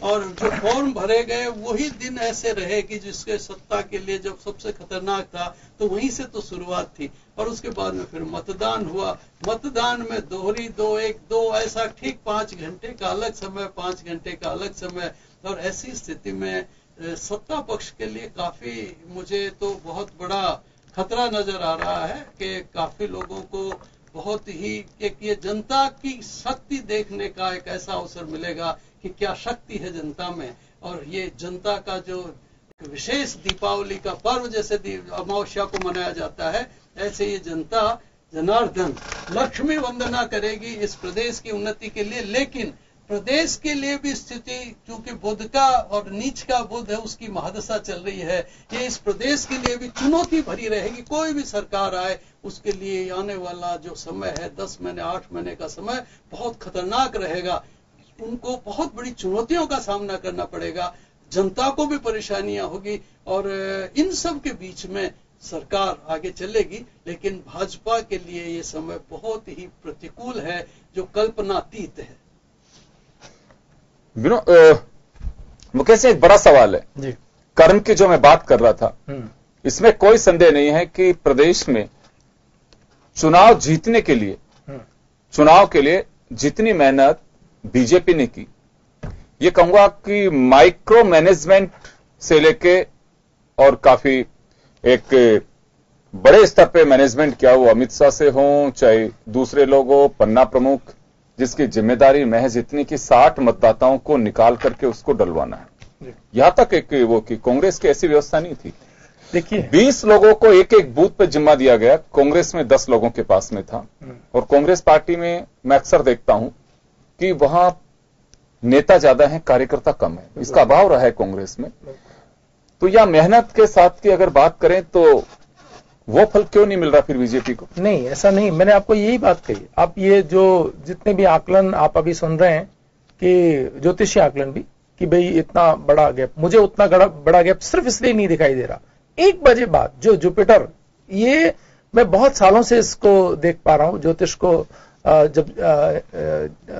और जो फॉर्म भरे गए वही दिन ऐसे रहे कि जिसके सत्ता के लिए जब सबसे खतरनाक था, तो वहीं से तो शुरुआत थी। और उसके बाद में फिर मतदान हुआ। मतदान में दोहरी 2-1-2 ऐसा ठीक 5 घंटे का अलग समय, 5 घंटे का अलग समय। और ऐसी स्थिति में सत्ता पक्ष के लिए काफी, मुझे तो बहुत बड़ा खतरा नजर आ रहा है कि काफी लोगों को बहुत ही एक ये जनता की शक्ति देखने का एक ऐसा अवसर मिलेगा कि क्या शक्ति है जनता में। और ये जनता का जो विशेष दीपावली का पर्व जैसे अमावस्या को मनाया जाता है, ऐसे ये जनता जनार्दन लक्ष्मी वंदना करेगी इस प्रदेश की उन्नति के लिए। लेकिन प्रदेश के लिए भी स्थिति, क्योंकि बुध का और नीच का बुध है, उसकी महादशा चल रही है, ये इस प्रदेश के लिए भी चुनौती भरी रहेगी। कोई भी सरकार आए, उसके लिए आने वाला जो समय है 10 महीने 8 महीने का समय बहुत खतरनाक रहेगा। उनको बहुत बड़ी चुनौतियों का सामना करना पड़ेगा। जनता को भी परेशानियां होगी और इन सब के बीच में सरकार आगे चलेगी। लेकिन भाजपा के लिए ये समय बहुत ही प्रतिकूल है, जो कल्पनातीत है। मुकेश जी, एक बड़ा सवाल है जी। कर्म की जो मैं बात कर रहा था, इसमें कोई संदेह नहीं है कि प्रदेश में चुनाव जीतने के लिए, चुनाव के लिए जितनी मेहनत बीजेपी ने की, ये कहूंगा कि माइक्रो मैनेजमेंट से लेके और काफी एक बड़े स्तर पे मैनेजमेंट किया, वो अमित शाह से हो चाहे दूसरे लोग हो, पन्ना प्रमुख, जिसकी जिम्मेदारी महज इतनी कि 60 मतदाताओं को निकाल करके उसको डलवाना है। यहां तक एक वो कि कांग्रेस की ऐसी व्यवस्था नहीं थी। देखिए, 20 लोगों को एक एक बूथ पे जिम्मा दिया गया, कांग्रेस में 10 लोगों के पास में था। और कांग्रेस पार्टी में मैं अक्सर देखता हूं कि वहां नेता ज्यादा हैं, कार्यकर्ता कम है। इसका अभाव रहा है कांग्रेस में। तो यह मेहनत के साथ की अगर बात करें तो वो फल क्यों नहीं मिल रहा फिर बीजेपी को? नहीं, ऐसा नहीं। मैंने आपको यही बात कही। आप ये जो जितने भी आकलन आप अभी सुन रहे हैं कि ज्योतिषीय आकलन भी, कि भाई इतना बड़ा गैप, मुझे उतना बड़ा गैप सिर्फ इसलिए नहीं दिखाई दे रहा। 1 बजे बाद जो जुपिटर, ये मैं बहुत सालों से इसको देख पा रहा हूं। ज्योतिष को जब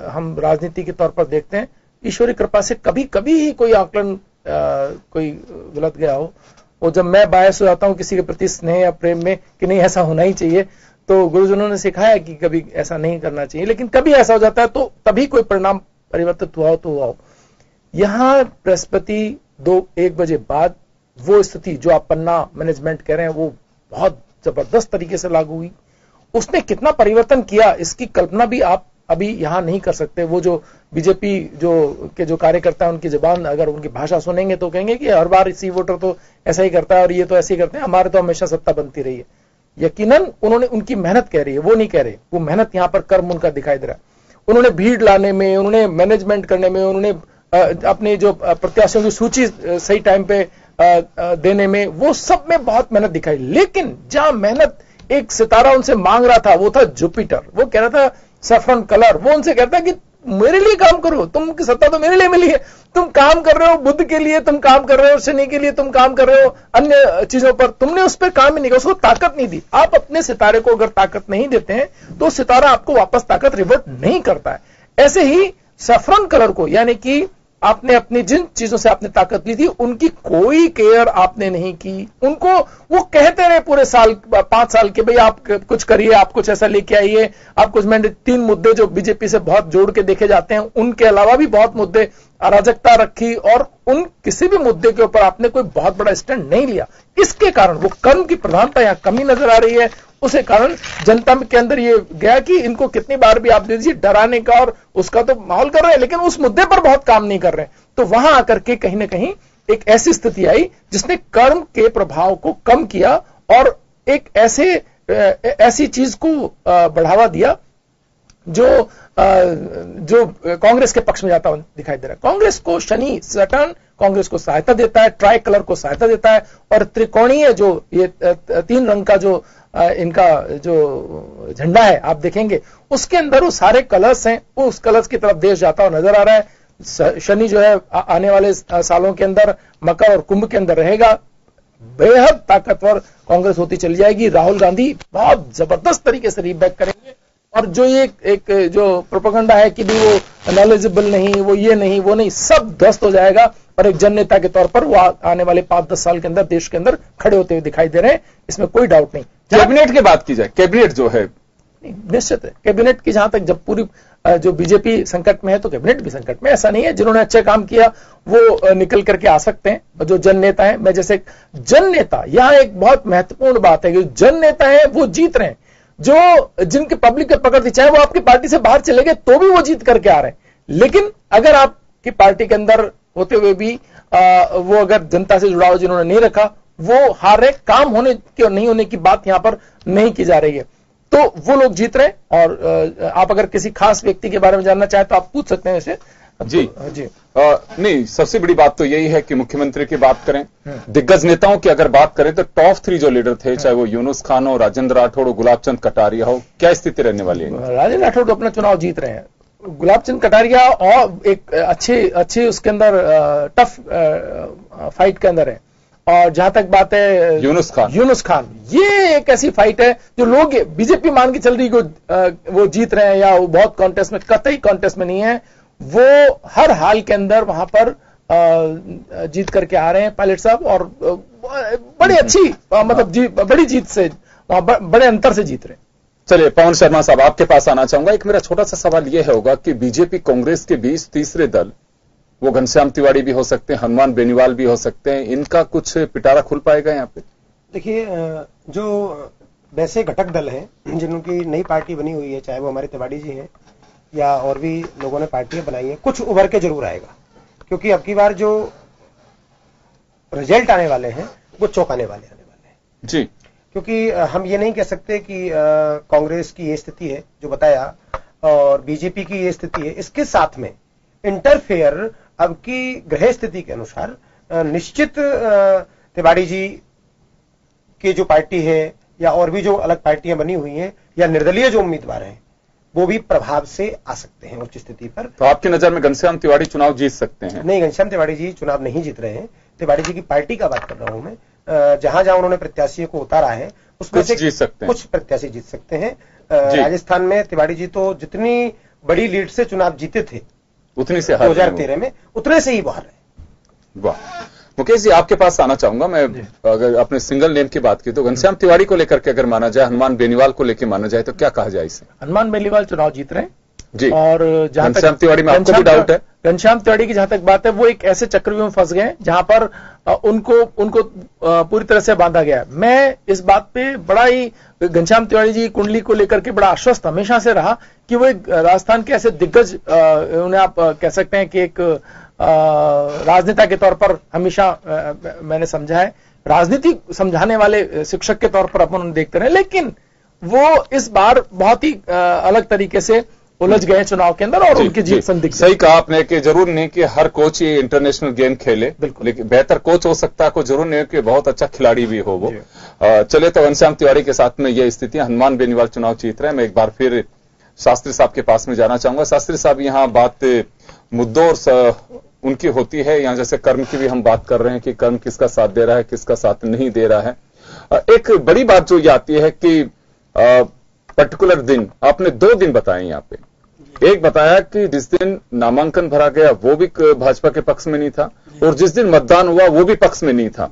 हम राजनीति के तौर पर देखते हैं, ईश्वरी कृपा से कभी कभी ही कोई आकलन कोई गलत गया हो, और जब मैं बायस हो जाता हूं किसी के प्रति स्नेह या प्रेम में कि नहीं ऐसा होना ही चाहिए, तो गुरुजनों ने सिखाया कि कभी ऐसा नहीं करना चाहिए। लेकिन कभी ऐसा हो जाता है तो तभी कोई परिणाम परिवर्तित हुआ हो तो हुआ हो। यहां बृहस्पति 1 बजे बाद वो स्थिति जो आप पन्ना मैनेजमेंट कह रहे हैं, वो बहुत जबरदस्त तरीके से लागू हुई। उसने कितना परिवर्तन किया इसकी कल्पना भी आप अभी यहां नहीं कर सकते। वो जो बीजेपी जो कार्यकर्ता है, उनकी जुबान अगर उनकी भाषा सुनेंगे तो कहेंगे कि हर बार इसी वोटर तो ऐसा ही करता है और ये तो ऐसे ही करते हैं, हमारे तो हमेशा सत्ता बनती रही है। यकीनन उन्होंने उनकी मेहनत कह रही है, वो नहीं कह रहे, वो मेहनत यहां पर कर्म उनका दिखाई दे रहा है। उन्होंने भीड़ लाने में, उन्होंने मैनेजमेंट करने में, उन्होंने अपने जो प्रत्याशियों की सूची सही टाइम पे देने में, वो सब में बहुत मेहनत दिखाई। लेकिन जहां मेहनत एक सितारा उनसे मांग रहा था वो था जुपिटर। वो कह रहा था सैफरन कलर, वो उनसे कहता है कि मेरे लिए काम करो, तुम सत्ता तो मेरे लिए मिली है, तुम काम कर रहे हो बुध के लिए, तुम काम कर रहे हो शनि के लिए, तुम काम कर रहे हो अन्य चीजों पर, तुमने उस पर काम ही नहीं किया, उसको ताकत नहीं दी। आप अपने सितारे को अगर ताकत नहीं देते हैं तो सितारा आपको वापस ताकत रिवर्ट नहीं करता है। ऐसे ही सैफरन कलर को, यानी कि आपने अपनी जिन चीजों से आपने ताकत ली थी उनकी कोई केयर आपने नहीं की। उनको वो कहते रहे पूरे साल 5 साल के, भाई आप कुछ करिए, आप कुछ ऐसा लेके आइए, आप कुछ। मैंने 3 मुद्दे जो बीजेपी से बहुत जोड़ के देखे जाते हैं, उनके अलावा भी बहुत मुद्दे, अराजकता रखी, और उन किसी भी मुद्दे के ऊपर आपने कोई बहुत बड़ा स्टैंड नहीं लिया। इसके कारण वो कर्म की प्रधानता यहां कमी नजर आ रही है। उसे कारण जनता के अंदर ये गया कि इनको कितनी बार भी आप दे दीजिए, डराने का और उसका तो माहौल कर रहे हैं, लेकिन उस मुद्दे पर बहुत काम नहीं कर रहे हैं। तो वहां आकर के कहीं ना कहीं एक ऐसी स्थिति आई जिसने कर्म के प्रभाव को कम किया और एक ऐसी चीज को बढ़ावा दिया जो कांग्रेस के पक्ष में जाता हुआ दिखाई दे रहा है। कांग्रेस को शनि सैटर्न कांग्रेस को सहायता देता है, ट्राई कलर को सहायता देता है, और त्रिकोणीय जो ये 3 रंग का जो इनका जो झंडा है आप देखेंगे, उसके अंदर वो सारे कलर्स हैं, उस कलर्स की तरफ देश जाता हुआ नजर आ रहा है। शनि जो है आने वाले सालों के अंदर मकर और कुंभ के अंदर रहेगा। बेहद ताकतवर कांग्रेस होती चली जाएगी। राहुल गांधी बहुत जबरदस्त तरीके से रीबैक करेंगे, और जो ये एक जो प्रोपेगेंडा है कि भी वो नॉलेजेबल नहीं, वो ये नहीं, वो नहीं, सब ध्वस्त हो जाएगा। और एक जन नेता के तौर पर वो आने वाले 5-10 साल के अंदर देश के अंदर खड़े होते हुए दिखाई दे रहे हैं, इसमें कोई डाउट नहीं। कैबिनेट की बात की जाए, कैबिनेट जो है निश्चित है, कैबिनेट की जहां तक जब पूरी जो बीजेपी संकट में है तो कैबिनेट भी संकट में। ऐसा नहीं है, जिन्होंने अच्छा काम किया वो निकल करके आ सकते हैं। जो जन नेता है, मैं जैसे जन नेता, यहां एक बहुत महत्वपूर्ण बात है कि जन नेता है वो जीत रहे हैं। जो जिनके पब्लिक के पकड़ थी, चाहे वो आपकी पार्टी से बाहर चले गए तो भी वो जीत करके आ रहे हैं। लेकिन अगर आपकी पार्टी के अंदर होते हुए भी वो अगर जनता से जुड़ाव जिन्होंने नहीं रखा, वो हार रहे। काम होने की और नहीं होने की बात यहां पर नहीं की जा रही है, तो वो लोग जीत रहे हैं। और आप अगर किसी खास व्यक्ति के बारे में जानना चाहें तो आप पूछ सकते हैं इसे। जी जी नहीं, सबसे बड़ी बात तो यही है कि मुख्यमंत्री की बात करें, दिग्गज नेताओं की अगर बात करें तो टॉप 3 जो लीडर थे, चाहे वो यूनुस खान हो, राजेंद्र राठौड़ हो, गुलाब चंद कटारिया हो, क्या स्थिति रहने वाली है? राजेंद्र राठौड़ तो अपना चुनाव जीत रहे हैं, गुलाब चंद कटारिया और एक अच्छे उसके अंदर टफ फाइट के अंदर है। और जहां तक बात है यूनुस खान, ये एक ऐसी फाइट है जो लोग बीजेपी मान के चल रही को वो जीत रहे हैं या वो बहुत कॉन्टेस्ट में, कतई कॉन्टेस्ट में नहीं है, वो हर हाल के अंदर वहां पर जीत करके आ रहे हैं पायलट साहब, और बड़ी अच्छी मतलब बड़ी जीत से बड़े अंतर से जीत रहे हैं। चलिए पवन शर्मा साहब आपके पास आना चाहूंगा। एक मेरा छोटा सा सवाल यह होगा कि बीजेपी कांग्रेस के बीच तीसरे दल, वो घनश्याम तिवारी भी हो सकते हैं, हनुमान बेनीवाल भी हो सकते हैं, इनका कुछ पिटारा खुल पाएगा यहाँ पे? देखिए, जो वैसे घटक दल हैं जिनकी नई पार्टी बनी हुई है, चाहे वो हमारे तिवारी जी हैं या और भी लोगों ने पार्टियां बनाई हैं, कुछ उभर के जरूर आएगा, क्योंकि अब की बार जो रिजल्ट आने वाले हैं वो चौंकाने वाले आने वाले हैं जी। क्योंकि हम ये नहीं कह सकते कि कांग्रेस की ये स्थिति है जो बताया और बीजेपी की ये स्थिति है, इसके साथ में इंटरफेयर अब की ग्रह स्थिति के अनुसार निश्चित तिवारी जी की जो पार्टी है या और भी जो अलग पार्टियां बनी हुई हैं या निर्दलीय जो उम्मीदवार हैं वो भी प्रभाव से आ सकते हैं उच्च स्थिति पर। तो आपकी नजर में घनश्याम तिवारी चुनाव जीत सकते हैं? नहीं, घनश्याम तिवारी जी चुनाव नहीं जीत रहे हैं। तिवारी जी की पार्टी का बात कर रहा हूं मैं। जहां जहां उन्होंने प्रत्याशियों को उतारा है उसमें से जीत सकते हैं, कुछ प्रत्याशी जीत सकते हैं। राजस्थान में तिवारी जी तो जितनी बड़ी लीड से चुनाव जीते थे उतनी से 2013 में, उतने से ही बाहर है। वाह। मुकेश जी आपके पास आना चाहूंगा मैं। अगर अपने सिंगल नेम की बात की तो घनश्याम तिवारी को लेकर के अगर माना जाए, हनुमान बेनीवाल को लेकर माना जाए, तो क्या कहा जाए इसे? हनुमान बेनीवाल चुनाव जीत रहे हैं जी। और जहां घनश्याम तिवारी में आपको भी डाउट है? घनश्याम तिवारी की जहां तक बात है वो एक ऐसे चक्रव्यूह में फंस गए जहां पर उनको पूरी तरह से बांधा गया। मैं इस बात पे बड़ा ही घनश्याम तिवारी जी की कुंडली को लेकर के बड़ा आश्वस्त हमेशा से रहा कि वो एक राजस्थान के ऐसे दिग्गज, उन्हें आप कह सकते हैं कि एक राजनेता के तौर पर हमेशा मैंने समझा है, राजनीति समझाने वाले शिक्षक के तौर पर अपन देखते रहे, लेकिन वो इस बार बहुत ही अलग तरीके से उलझ गए चुनाव के अंदर और उनकी जीत संदिग्ध। सही कहा आपने कि जरूर नहीं कि हर कोच ये इंटरनेशनल गेम खेले, लेकिन बेहतर कोच हो सकता है, कोई जरूर नहीं कि बहुत अच्छा खिलाड़ी भी हो वो। चले तो घनश्याम तिवारी के साथ में ये स्थिति, हनुमान बेनीवाल चुनाव जीत रहे हैं। मैं एक बार फिर शास्त्री साहब के पास में जाना चाहूंगा। शास्त्री साहब, यहाँ बात मुद्दों और उनकी होती है, यहाँ जैसे कर्म की भी हम बात कर रहे हैं कि कर्म किसका साथ दे रहा है, किसका साथ नहीं दे रहा है। एक बड़ी बात जो ये आती है कि पर्टिकुलर दिन, आपने 2 दिन बताए यहाँ पे। एक बताया कि जिस दिन नामांकन भरा गया वो भी भाजपा के पक्ष में नहीं था, और जिस दिन मतदान हुआ वो भी पक्ष में नहीं था।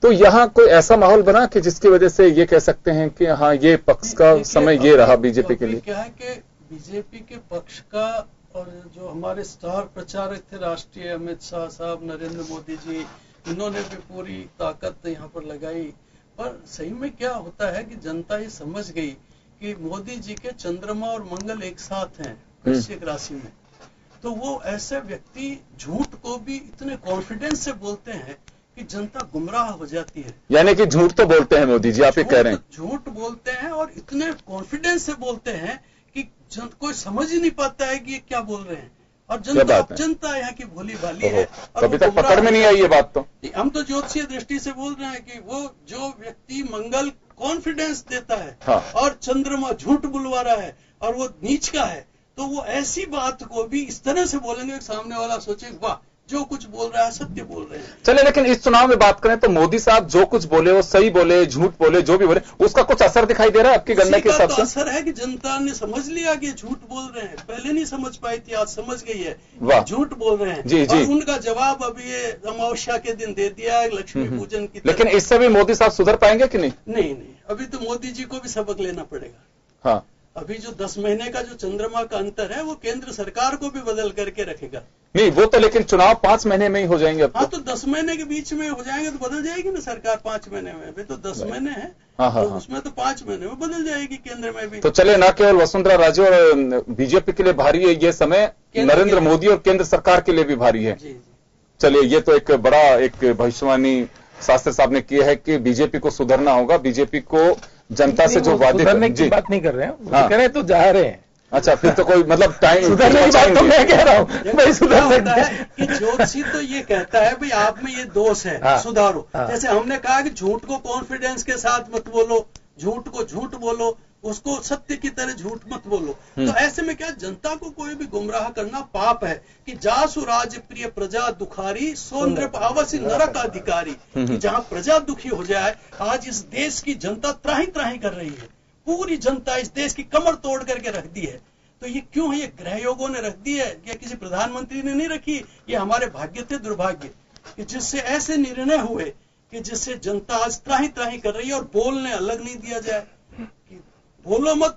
तो यहां कोई ऐसा माहौल बना कि जिसकी वजह से ये कह सकते हैं कि हाँ, ये पक्ष का समय ये रहा बीजेपी के लिए? क्या है कि बीजेपी के पक्ष का, और जो हमारे स्टार प्रचारक थे राष्ट्रीय, अमित शाह साहब, नरेंद्र मोदी जी, इन्होंने भी पूरी ताकत यहाँ पर लगाई। पर सही में क्या होता है कि जनता ये समझ गई कि मोदी जी के चंद्रमा और मंगल एक साथ हैं वृश्चिक राशि में, तो वो ऐसे व्यक्ति झूठ को भी इतने कॉन्फिडेंस से बोलते हैं कि जनता गुमराह हो जाती है। यानी कि झूठ तो बोलते हैं मोदी जी, आप ही कह रहे हैं? झूठ बोलते हैं और इतने कॉन्फिडेंस से बोलते हैं कि कोई समझ ही नहीं पाता है कि ये क्या बोल रहे हैं। और जनता यहाँ की भोली भाली है। और अभी तक पकड़ में नहीं आई ये बात। तो हम तो ज्योतिषीय दृष्टि से बोल रहे हैं कि वो जो व्यक्ति मंगल कॉन्फिडेंस देता है, हाँ, और चंद्रमा झूठ बुलवा रहा है और वो नीच का है, तो वो ऐसी बात को भी इस तरह से बोलेंगे सामने वाला सोचे वाह, जो कुछ बोल रहा है सत्य बोल रहे हैं। चले, लेकिन इस चुनाव में बात करें तो मोदी साहब जो कुछ बोले वो सही बोले, झूठ बोले, जो भी बोले, उसका कुछ असर दिखाई दे रहा है आपकी गणना के हिसाब से? असर है कि जनता ने समझ लिया कि झूठ बोल रहे हैं। पहले नहीं समझ पाई थी, आज समझ गई है झूठ बोल रहे हैं। जी, जी। और उनका जवाब अभी ये अमावस्या के दिन दे दिया है, लक्ष्मी पूजन की। लेकिन इससे भी मोदी साहब सुधर पाएंगे कि नहीं? नहीं, अभी तो मोदी जी को भी सबक लेना पड़ेगा। हाँ, अभी जो 10 महीने का जो चंद्रमा का अंतर है वो केंद्र सरकार को भी बदल करके रखेगा। नहीं वो तो, लेकिन चुनाव 5 महीने में ही हो जाएंगे। हाँ, तो 10 महीने के बीच में हो जाएंगे तो बदल जाएगी ना सरकार 5 महीने में। अभी तो 10 महीने है, हाँ, तो उसमें तो 5 महीने में बदल जाएगी केंद्र में भी। तो चले, न केवल वसुंधरा राजे और बीजेपी के लिए भारी है ये समय, नरेंद्र मोदी और केंद्र सरकार के लिए भी भारी है। चलिए, ये तो एक बड़ा एक भविष्यवाणी शास्त्री साहब ने की है कि बीजेपी को सुधरना होगा। बीजेपी को जनता से जो वादे सुधरने की बात नहीं कर रहे हैं, हाँ, कह रहे तो जा रहे हैं। अच्छा, फिर तो कोई मतलब टाइम सुधरने की बात तो मैं कह रहा हूँ, भाई सुधर सकता है कि ज्योतिषी तो ये कहता है भाई आप में ये दोष है, हाँ, सुधारो। हाँ, जैसे हमने कहा कि झूठ को कॉन्फिडेंस के साथ मत बोलो, झूठ को झूठ बोलो, उसको सत्य की तरह झूठ मत बोलो। तो ऐसे में क्या, जनता को कोई भी गुमराह करना पाप है। कि जासु राज प्रिय प्रजा दुखारी, सो नृप आवसी नरक अधिकारी। कि जहां प्रजा दुखी हो जाए, आज इस देश की जनता त्राही त्राही कर रही है, पूरी जनता इस देश की कमर तोड़ करके रख दी है। तो ये क्यों है? ये ग्रह योगों ने रख दी है, या किसी प्रधानमंत्री ने नहीं रखी। ये हमारे भाग्य थे, दुर्भाग्य, कि जिससे ऐसे निर्णय हुए कि जिससे जनता आज त्राही त्राही कर रही है, और बोलने अलग नहीं दिया जाए कि बोलो मत।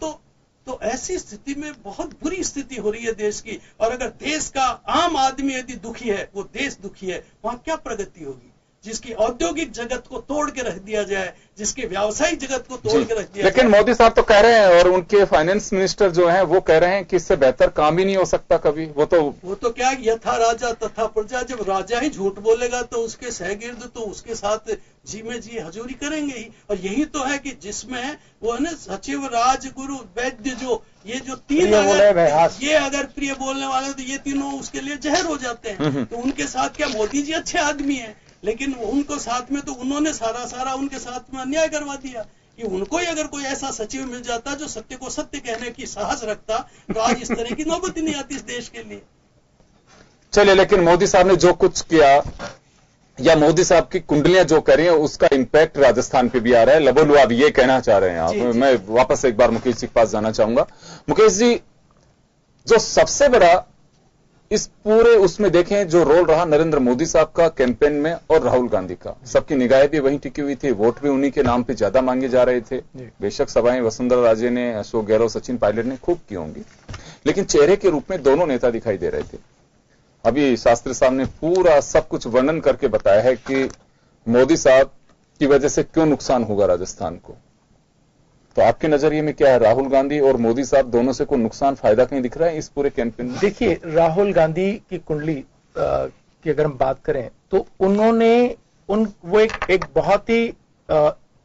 तो ऐसी स्थिति में बहुत बुरी स्थिति हो रही है देश की। और अगर देश का आम आदमी यदि दुखी है, वो देश दुखी है, वहां क्या प्रगति होगी? जिसकी औद्योगिक जगत को तोड़ के रख दिया जाए, जिसके व्यावसायिक जगत को तोड़ के रख दिया लेकिन जाए। मोदी साहब तो कह रहे हैं, और उनके फाइनेंस मिनिस्टर जो हैं वो कह रहे हैं कि इससे बेहतर काम ही नहीं हो सकता कभी। वो तो क्या, यथा राजा तथा प्रजा। जब राजा ही झूठ बोलेगा तो उसके सहगिर्द तो उसके साथ जी में जी हजूरी करेंगे ही। और यही तो है कि जिसमें वो है ना, सचिव, राजगुरु, वैद्य, जो ये जो तीन अगर प्रिय बोलने वाले, तो ये तीनों उसके लिए जहर हो जाते हैं। तो उनके साथ क्या, मोदी जी अच्छे आदमी है, लेकिन उनको साथ में तो उन्होंने सारा उनके साथ में अन्याय करवा दिया। कि उनको ही अगर कोई ऐसा सचिव मिल जाता जो सत्य को सत्य कहने की साहस रखता, तो आज इस तरह की नौबत ही नहीं आती इस देश के लिए। चलिए, लेकिन मोदी साहब ने जो कुछ किया, या मोदी साहब की कुंडलियां जो कर रही हैं, उसका इंपैक्ट राजस्थान पे भी आ रहा है। लबोलू, आप ये कहना चाह रहे हैं आप? मैं वापस एक बार मुकेश जी के पास जाना चाहूंगा। मुकेश जी, जो सबसे बड़ा इस पूरे उसमें देखें जो रोल रहा नरेंद्र मोदी साहब का कैंपेन में और राहुल गांधी का, सबकी निगाहें भी वहीं टिकी हुई थी, वोट भी उन्हीं के नाम पे ज्यादा मांगे जा रहे थे। बेशक सभाएं वसुंधरा राजे ने, अशोक गहलोत, सचिन पायलट ने खूब की होंगी, लेकिन चेहरे के रूप में दोनों नेता दिखाई दे रहे थे। अभी शास्त्री साहब ने पूरा सब कुछ वर्णन करके बताया है कि मोदी साहब की वजह से क्यों नुकसान होगा राजस्थान को। तो आपके नजरिए में क्या है, राहुल गांधी और मोदी साहब दोनों से कोई नुकसान फायदा कहीं दिख रहा है इस पूरे कैंपेन में? देखिए, राहुल गांधी की कुंडली की अगर हम बात करें तो उन्होंने वो एक बहुत ही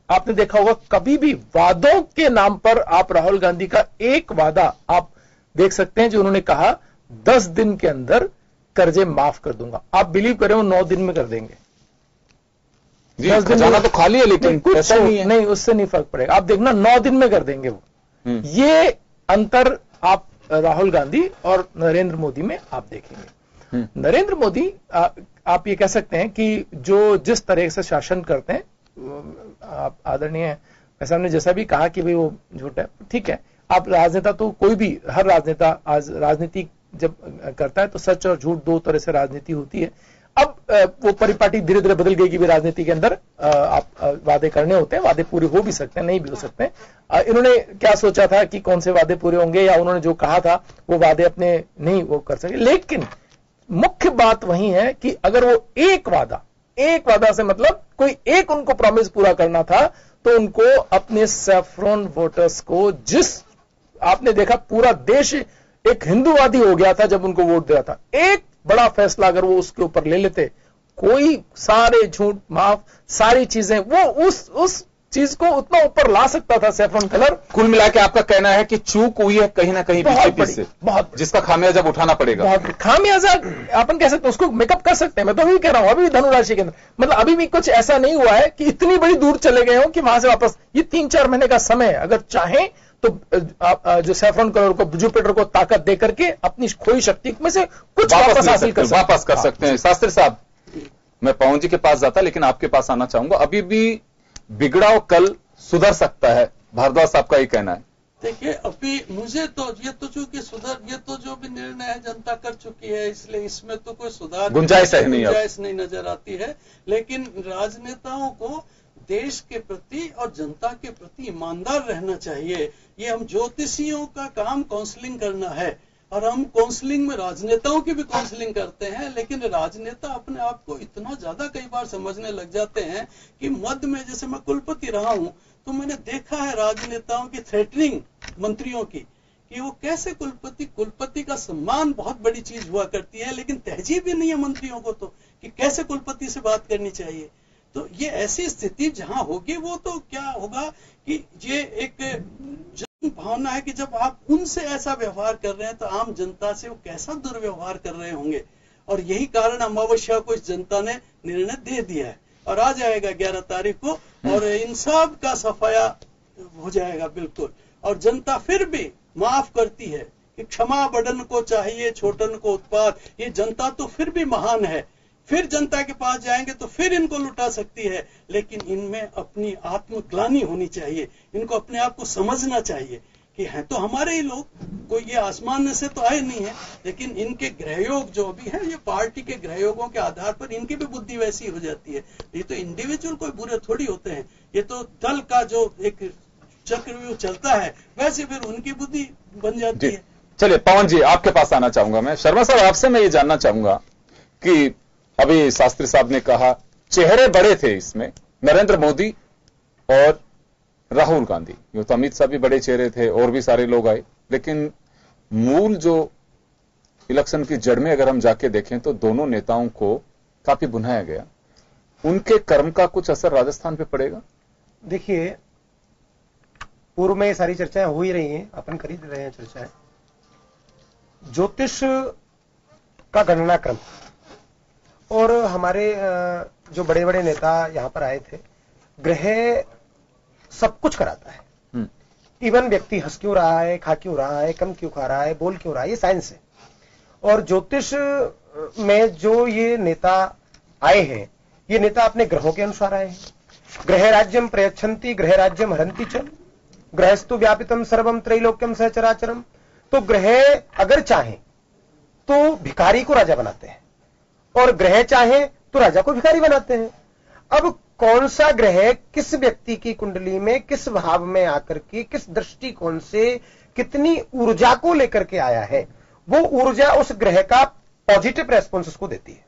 आपने देखा होगा, कभी भी वादों के नाम पर आप राहुल गांधी का एक वादा आप देख सकते हैं जो उन्होंने कहा 10 दिन के अंदर कर्जे माफ कर दूंगा। आप बिलीव करें वो 9 दिन में कर देंगे। 10 दिन जाना तो खाली है, लेकिन कुछ ऐसा नहीं है। नहीं, उससे नहीं फर्क पड़ेगा। आप देखना 9 दिन में कर देंगे वो। ये अंतर आप राहुल गांधी और नरेंद्र मोदी में आप देखेंगे। नरेंद्र मोदी आप ये कह सकते हैं कि जो जिस तरह से शासन करते हैं, आप आदरणीय साहब ने जैसा भी कहा कि भाई वो झूठ है, ठीक है। आप राजनेता तो कोई भी, हर राजनेता आज राजनीति जब करता है तो सच और झूठ दो तरह से राजनीति होती है। अब वो परिपाटी धीरे धीरे बदल गई कि भी राजनीति के अंदर आप वादे करने होते हैं, वादे पूरे हो भी सकते हैं, नहीं भी हो सकते हैं। इन्होंने क्या सोचा था कि कौन से वादे पूरे होंगे, या उन्होंने जो कहा था वो वादे अपने नहीं वो कर सके। लेकिन मुख्य बात वही है कि अगर वो एक वादा से मतलब कोई एक उनको प्रॉमिस पूरा करना था, तो उनको अपने सैफ्रॉन वोटर्स को, जिस आपने देखा पूरा देश एक हिंदूवादी हो गया था जब उनको वोट दिया था, एक बड़ा फैसला अगर वो उसके ऊपर ले लेते, कोई सारे झूठ माफ, सारी चीजें वो उस चीज को उतना ऊपर ला सकता था सैफ्रॉन कलर। कुल मिला के आपका कहना है कि चूक हुई है कहीं ना कहीं बीजेपी से, बहुत, जिसका खामियाजा उठाना पड़ेगा। बहुत खामियाजा अपन कह सकते हैं, उसको मेकअप कर सकते हैं। मैं तो अभी कह रहा हूं, अभी भी धनुराशि के अंदर मतलब अभी भी कुछ ऐसा नहीं हुआ है कि इतनी बड़ी दूर चले गए हो कि वहां से वापस, ये 3-4 महीने का समय है। अगर चाहें तो जो सैफ्रॉन कलर को, जुपिटर को ताकत दे करके अपनी खोई शक्ति में से कुछ वापस हासिल कर सकते हैं। शास्त्री साहब, मैं पवन जी के पास जाता लेकिन आपके पास आना चाहूंगा। अभी भी बिगड़ा कल सुधर सकता है, भारद्वाज साहब का ये कहना है। देखिए, अभी मुझे तो ये तो चूंकि ये तो जो भी निर्णय है जनता कर चुकी है, इसलिए इसमें तो कोई सुधार गुंजाइश नहीं नजर आती है। लेकिन राजनेताओं को देश के प्रति और जनता के प्रति ईमानदार रहना चाहिए। ये हम ज्योतिषियों का काम काउंसलिंग करना है, और हम काउंसलिंग में राजनेताओं की भी काउंसलिंग करते हैं, लेकिन राजनेता अपने आप को इतना ज्यादा कई बार समझने लग जाते हैं कि मध्य में, जैसे मैं कुलपति रहा हूं, तो मैंने देखा है राजनेताओं की थ्रेटनिंग मंत्रियों की, कि वो कैसे कुलपति का सम्मान बहुत बड़ी चीज हुआ करती है, लेकिन तहजीब भी नहीं है मंत्रियों को तो कि कैसे कुलपति से बात करनी चाहिए। तो ये ऐसी स्थिति जहां होगी, वो तो क्या होगा कि ये एक जन भावना है कि जब आप उनसे ऐसा व्यवहार कर रहे हैं तो आम जनता से वो कैसा दुर्व्यवहार कर रहे होंगे। और यही कारण अमावस्या को इस जनता ने निर्णय दे दिया है, और आ जाएगा 11 तारीख को, और इंसाफ का सफाया हो जाएगा बिल्कुल। और जनता फिर भी माफ करती है कि क्षमा बड़न को चाहिए छोटन को उत्पाद, ये जनता तो फिर भी महान है, फिर जनता के पास जाएंगे तो फिर इनको लुटा सकती है, लेकिन इनमें अपनी आत्मग्लानि होनी चाहिए, इनको अपने आप को समझना चाहिए कि हैं तो हमारे ही लोग, कोई ये आसमान से तो आए नहीं है, लेकिन इनके ग्रहयोग जो भी है ये पार्टी के ग्रहयोगों के आधार पर इनकी भी बुद्धि वैसी हो जाती है। ये तो इंडिविजुअल कोई बुरे थोड़ी होते हैं, ये तो दल का जो एक चक्रव्यूह चलता है वैसे फिर उनकी बुद्धि बन जाती है। चलिए पवन जी, आपके पास आना चाहूंगा मैं। शर्मा साहब, आपसे मैं ये जानना चाहूंगा कि अभी शास्त्री साहब ने कहा चेहरे बड़े थे इसमें, नरेंद्र मोदी और राहुल गांधी, यूं तो अमित शाह भी बड़े चेहरे थे और भी सारे लोग आए, लेकिन मूल जो इलेक्शन की जड़ में अगर हम जाके देखें तो दोनों नेताओं को काफी भुनाया गया। उनके कर्म का कुछ असर राजस्थान पे पड़ेगा? देखिए, पूर्व में ये सारी चर्चाएं हो ही रही हैं, अपन कर ही रहे हैं चर्चाएं। ज्योतिष का गणना क्रम और हमारे जो बड़े बड़े नेता यहां पर आए थे, ग्रह सब कुछ कराता है। इवन व्यक्ति हंस क्यों रहा है, खा क्यों रहा है, कम क्यों खा रहा है, बोल क्यों रहा है, ये साइंस है। और ज्योतिष में जो ये नेता आए हैं, ये नेता अपने ग्रहों के अनुसार आए हैं। ग्रह राज्यम प्रयच्छन्ति ग्रह राज्यम हरन्ति च ग्रहस्तु व्यापितम सर्वम त्रैलोक्यम सहचराचरम। तो ग्रह अगर चाहें तो भिखारी को राजा बनाते हैं और ग्रह चाहें तो राजा को भिखारी बनाते हैं। अब कौन सा ग्रह किस व्यक्ति की कुंडली में किस भाव में आकर के किस दृष्टिकोण से कितनी ऊर्जा को लेकर के आया है, वो ऊर्जा उस ग्रह का पॉजिटिव रेस्पॉन्स उसको देती है।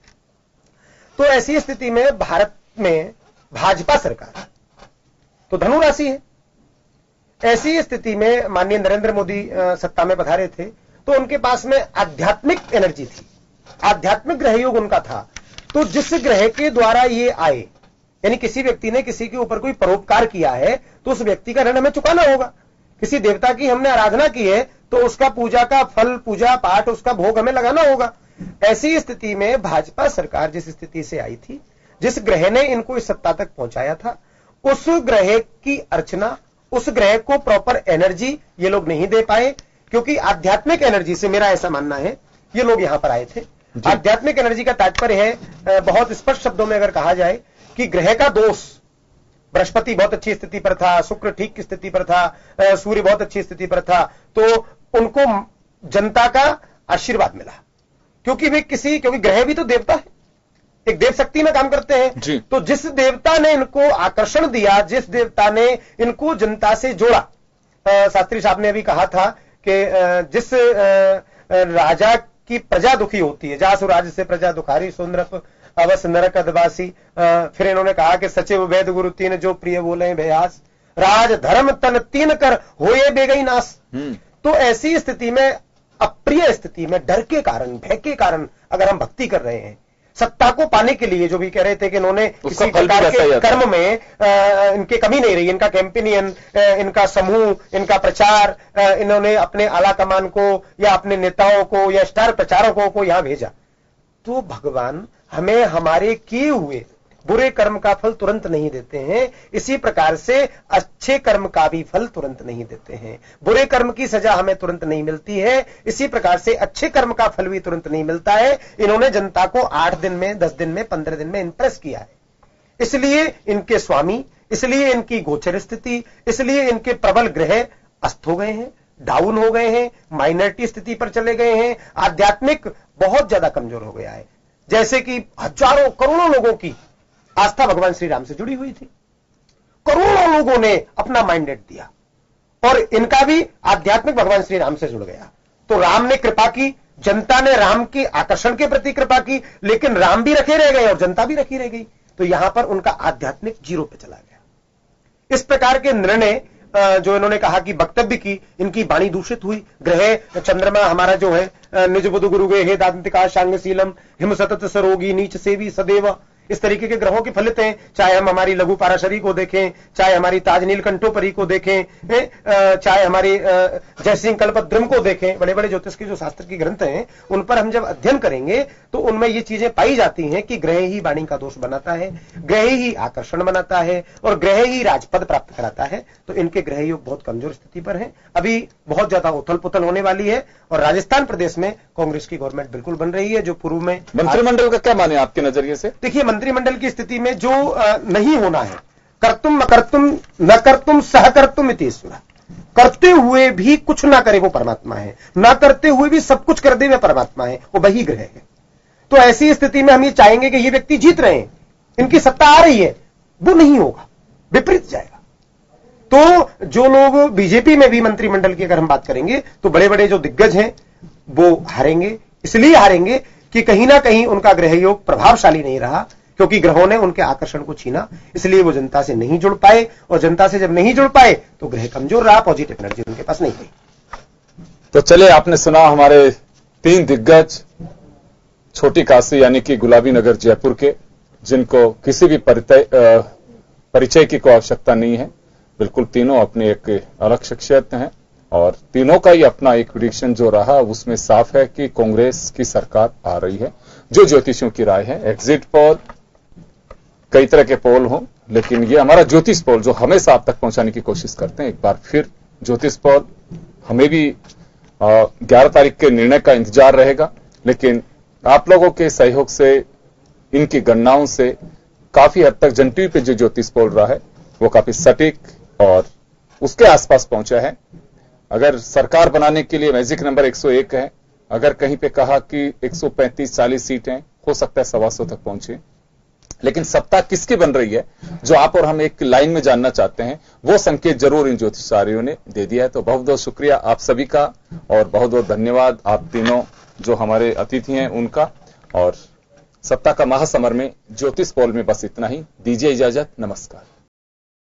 तो ऐसी स्थिति में भारत में भाजपा सरकार तो धनु राशि है। ऐसी स्थिति में माननीय नरेंद्र मोदी सत्ता में पधारे थे तो उनके पास में आध्यात्मिक एनर्जी थी, आध्यात्मिक ग्रहयोग उनका था। तो जिस ग्रह के द्वारा ये आए, यानी किसी व्यक्ति ने किसी के ऊपर कोई परोपकार किया है तो उस व्यक्ति का ऋण हमें चुकाना होगा। किसी देवता की हमने आराधना की है तो उसका पूजा का फल, पूजा पाठ, उसका भोग हमें लगाना होगा। ऐसी स्थिति में भाजपा सरकार जिस स्थिति से आई थी, जिस ग्रह ने इनको इस सत्ता तक पहुंचाया था, उस ग्रह की अर्चना, उस ग्रह को प्रॉपर एनर्जी ये लोग नहीं दे पाए, क्योंकि आध्यात्मिक एनर्जी से, मेरा ऐसा मानना है, ये लोग यहां पर आए थे। आध्यात्मिक एनर्जी का तात्पर्य है, बहुत स्पष्ट शब्दों में अगर कहा जाए कि ग्रह का दोष, बृहस्पति बहुत अच्छी स्थिति पर था, शुक्र ठीक की स्थिति पर था, सूर्य बहुत अच्छी स्थिति पर था, तो उनको जनता का आशीर्वाद मिला, क्योंकि ग्रह भी तो देवता है, एक देव शक्ति में काम करते हैं। तो जिस देवता ने इनको आकर्षण दिया, जिस देवता ने इनको जनता से जोड़ा, शास्त्री साहब ने अभी कहा था कि जिस राजा की प्रजा दुखी होती है, जासु राज से प्रजा दुखारी सुंदरप अवस नरक अदवासी। फिर इन्होंने कहा कि सचिव वेद गुरु तीन जो प्रिय बोले भयास, राज धर्म तन तीन कर होए बेगई नाश। तो ऐसी स्थिति में, अप्रिय स्थिति में, डर के कारण, भय के कारण अगर हम भक्ति कर रहे हैं, सत्ता को पाने के लिए, जो भी कह रहे थे कि इन्होंने किसी प्रकार के कर्म में इनके कमी नहीं रही, इनका कैंपेनियन, इनका समूह, इनका प्रचार, इन्होंने अपने आला कमान को या अपने नेताओं को या स्टार प्रचारकों को यहां भेजा, तो भगवान हमें हमारे किए हुए बुरे कर्म का फल तुरंत नहीं देते हैं। इसी प्रकार से अच्छे कर्म का भी फल तुरंत नहीं देते हैं। बुरे कर्म की सजा हमें तुरंत नहीं मिलती है, इसी प्रकार से अच्छे कर्म का फल भी तुरंत नहीं मिलता है। इन्होंने जनता को 8 दिन में, 10 दिन में, 15 दिन में इंप्रेस किया है। इसलिए इनके स्वामी, इसलिए इनकी गोचर स्थिति, इसलिए इनके प्रबल ग्रह अस्त हो गए हैं, डाउन हो गए हैं, माइनॉरिटी स्थिति पर चले गए हैं, आध्यात्मिक बहुत ज्यादा कमजोर हो गया है। जैसे कि हजारों करोड़ों लोगों की आस्था भगवान श्री राम से जुड़ी हुई थी, करोड़ों लोगों ने अपना माइंडेड दिया और इनका भी आध्यात्मिक भगवान श्री राम से जुड़ गया। तो राम ने कृपा की, जनता ने राम के आकर्षण के प्रति कृपा की, लेकिन राम भी रखे रह गए और जनता भी रखी रह गई। तो यहां पर उनका आध्यात्मिक जीरो पे चला गया। इस प्रकार के निर्णय जो इन्होंने कहा कि वक्तव्य की, इनकी वाणी दूषित हुई। ग्रह चंद्रमा हमारा जो है, निज बुध गुरु गे हे दांतिका शांगशीलम हिम सतत सरोगी नीच सेवी सदैव, इस तरीके के ग्रहों के फलित हैं, चाहे हम हमारी लघु पाराशरी को देखें, चाहे हमारी ताज नीलकंठोपरी को देखें, चाहे हमारी जयसिंह कल्पद्रुम को देखें। बड़े बड़े ज्योतिष के जो शास्त्र की ग्रंथ हैं उन पर हम जब अध्ययन करेंगे तो उनमें ये चीजें पाई जाती हैं कि ग्रह ही वाणी का दोष बनाता है, ग्रह ही आकर्षण बनाता है और ग्रह ही राजपद प्राप्त कराता है। तो इनके ग्रह योग बहुत कमजोर स्थिति पर है। अभी बहुत ज्यादा उथल पुथल होने वाली है और राजस्थान प्रदेश में कांग्रेस की गवर्नमेंट बिल्कुल बन रही है, जो पूर्व में। मंत्रिमंडल का क्या माने आपके नजरिए से? देखिए, मंत्रिमंडल की स्थिति में जो नहीं होना है, कर्तुम न कर्तुम सहकर्तुम इति ईश्वर, करते हुए भी कुछ ना करे वो परमात्मा है, ना करते हुए भी सब कुछ कर दे वो परमात्मा है, वो वही ग्रह है। तो ऐसी स्थिति में हम ये चाहेंगे कि ये व्यक्ति जीत रहे हैं, इनकी सत्ता आ रही है, वो नहीं होगा, विपरीत जाएगा। तो जो लोग बीजेपी में भी मंत्रिमंडल की अगर हम बात करेंगे तो बड़े बड़े जो दिग्गज हैं वो हारेंगे। इसलिए हारेंगे कि कहीं ना कहीं उनका ग्रह योग प्रभावशाली नहीं रहा, क्योंकि ग्रहों ने उनके आकर्षण को छीना, इसलिए वो जनता से नहीं जुड़ पाए, और जनता से जब नहीं जुड़ पाए तो ग्रह कमजोर रहा, पॉजिटिव एनर्जी उनके पास नहीं गई। तो चलिए, आपने सुना हमारे 3 दिग्गज छोटी काशी यानी कि गुलाबी नगर जयपुर के, जिनको किसी भी परिचय की कोई आवश्यकता नहीं है। बिल्कुल तीनों अपनी एक अलग शख्सियत हैं और तीनों का ही अपना एक प्रेडिक्शन जो रहा उसमें साफ है कि कांग्रेस की सरकार आ रही है। जो ज्योतिषियों की राय है, एग्जिट पोल कई तरह के पोल हों, लेकिन ये हमारा ज्योतिष पोल जो हमेशा आप तक पहुंचाने की कोशिश करते हैं। एक बार फिर ज्योतिष पोल हमें भी 11 तारीख के निर्णय का इंतजार रहेगा, लेकिन आप लोगों के सहयोग से, इनकी गणनाओं से काफी हद तक जनटीवी पे जो ज्योतिष पोल रहा है वो काफी सटीक और उसके आसपास पहुंचा है। अगर सरकार बनाने के लिए मैजिक नंबर 101 है, अगर कहीं पे कहा कि 135-40 सीटें, हो सकता है 125 तक पहुंचे, लेकिन सत्ता किसकी बन रही है जो आप और हम एक लाइन में जानना चाहते हैं, वो संकेत जरूर इन ज्योतिषारियों ने दे दिया है। तो बहुत बहुत शुक्रिया आप सभी का और बहुत बहुत धन्यवाद आप तीनों जो हमारे अतिथि हैं उनका। और सत्ता का महासमर में ज्योतिष पोल में बस इतना ही। दीजिए इजाजत, नमस्कार।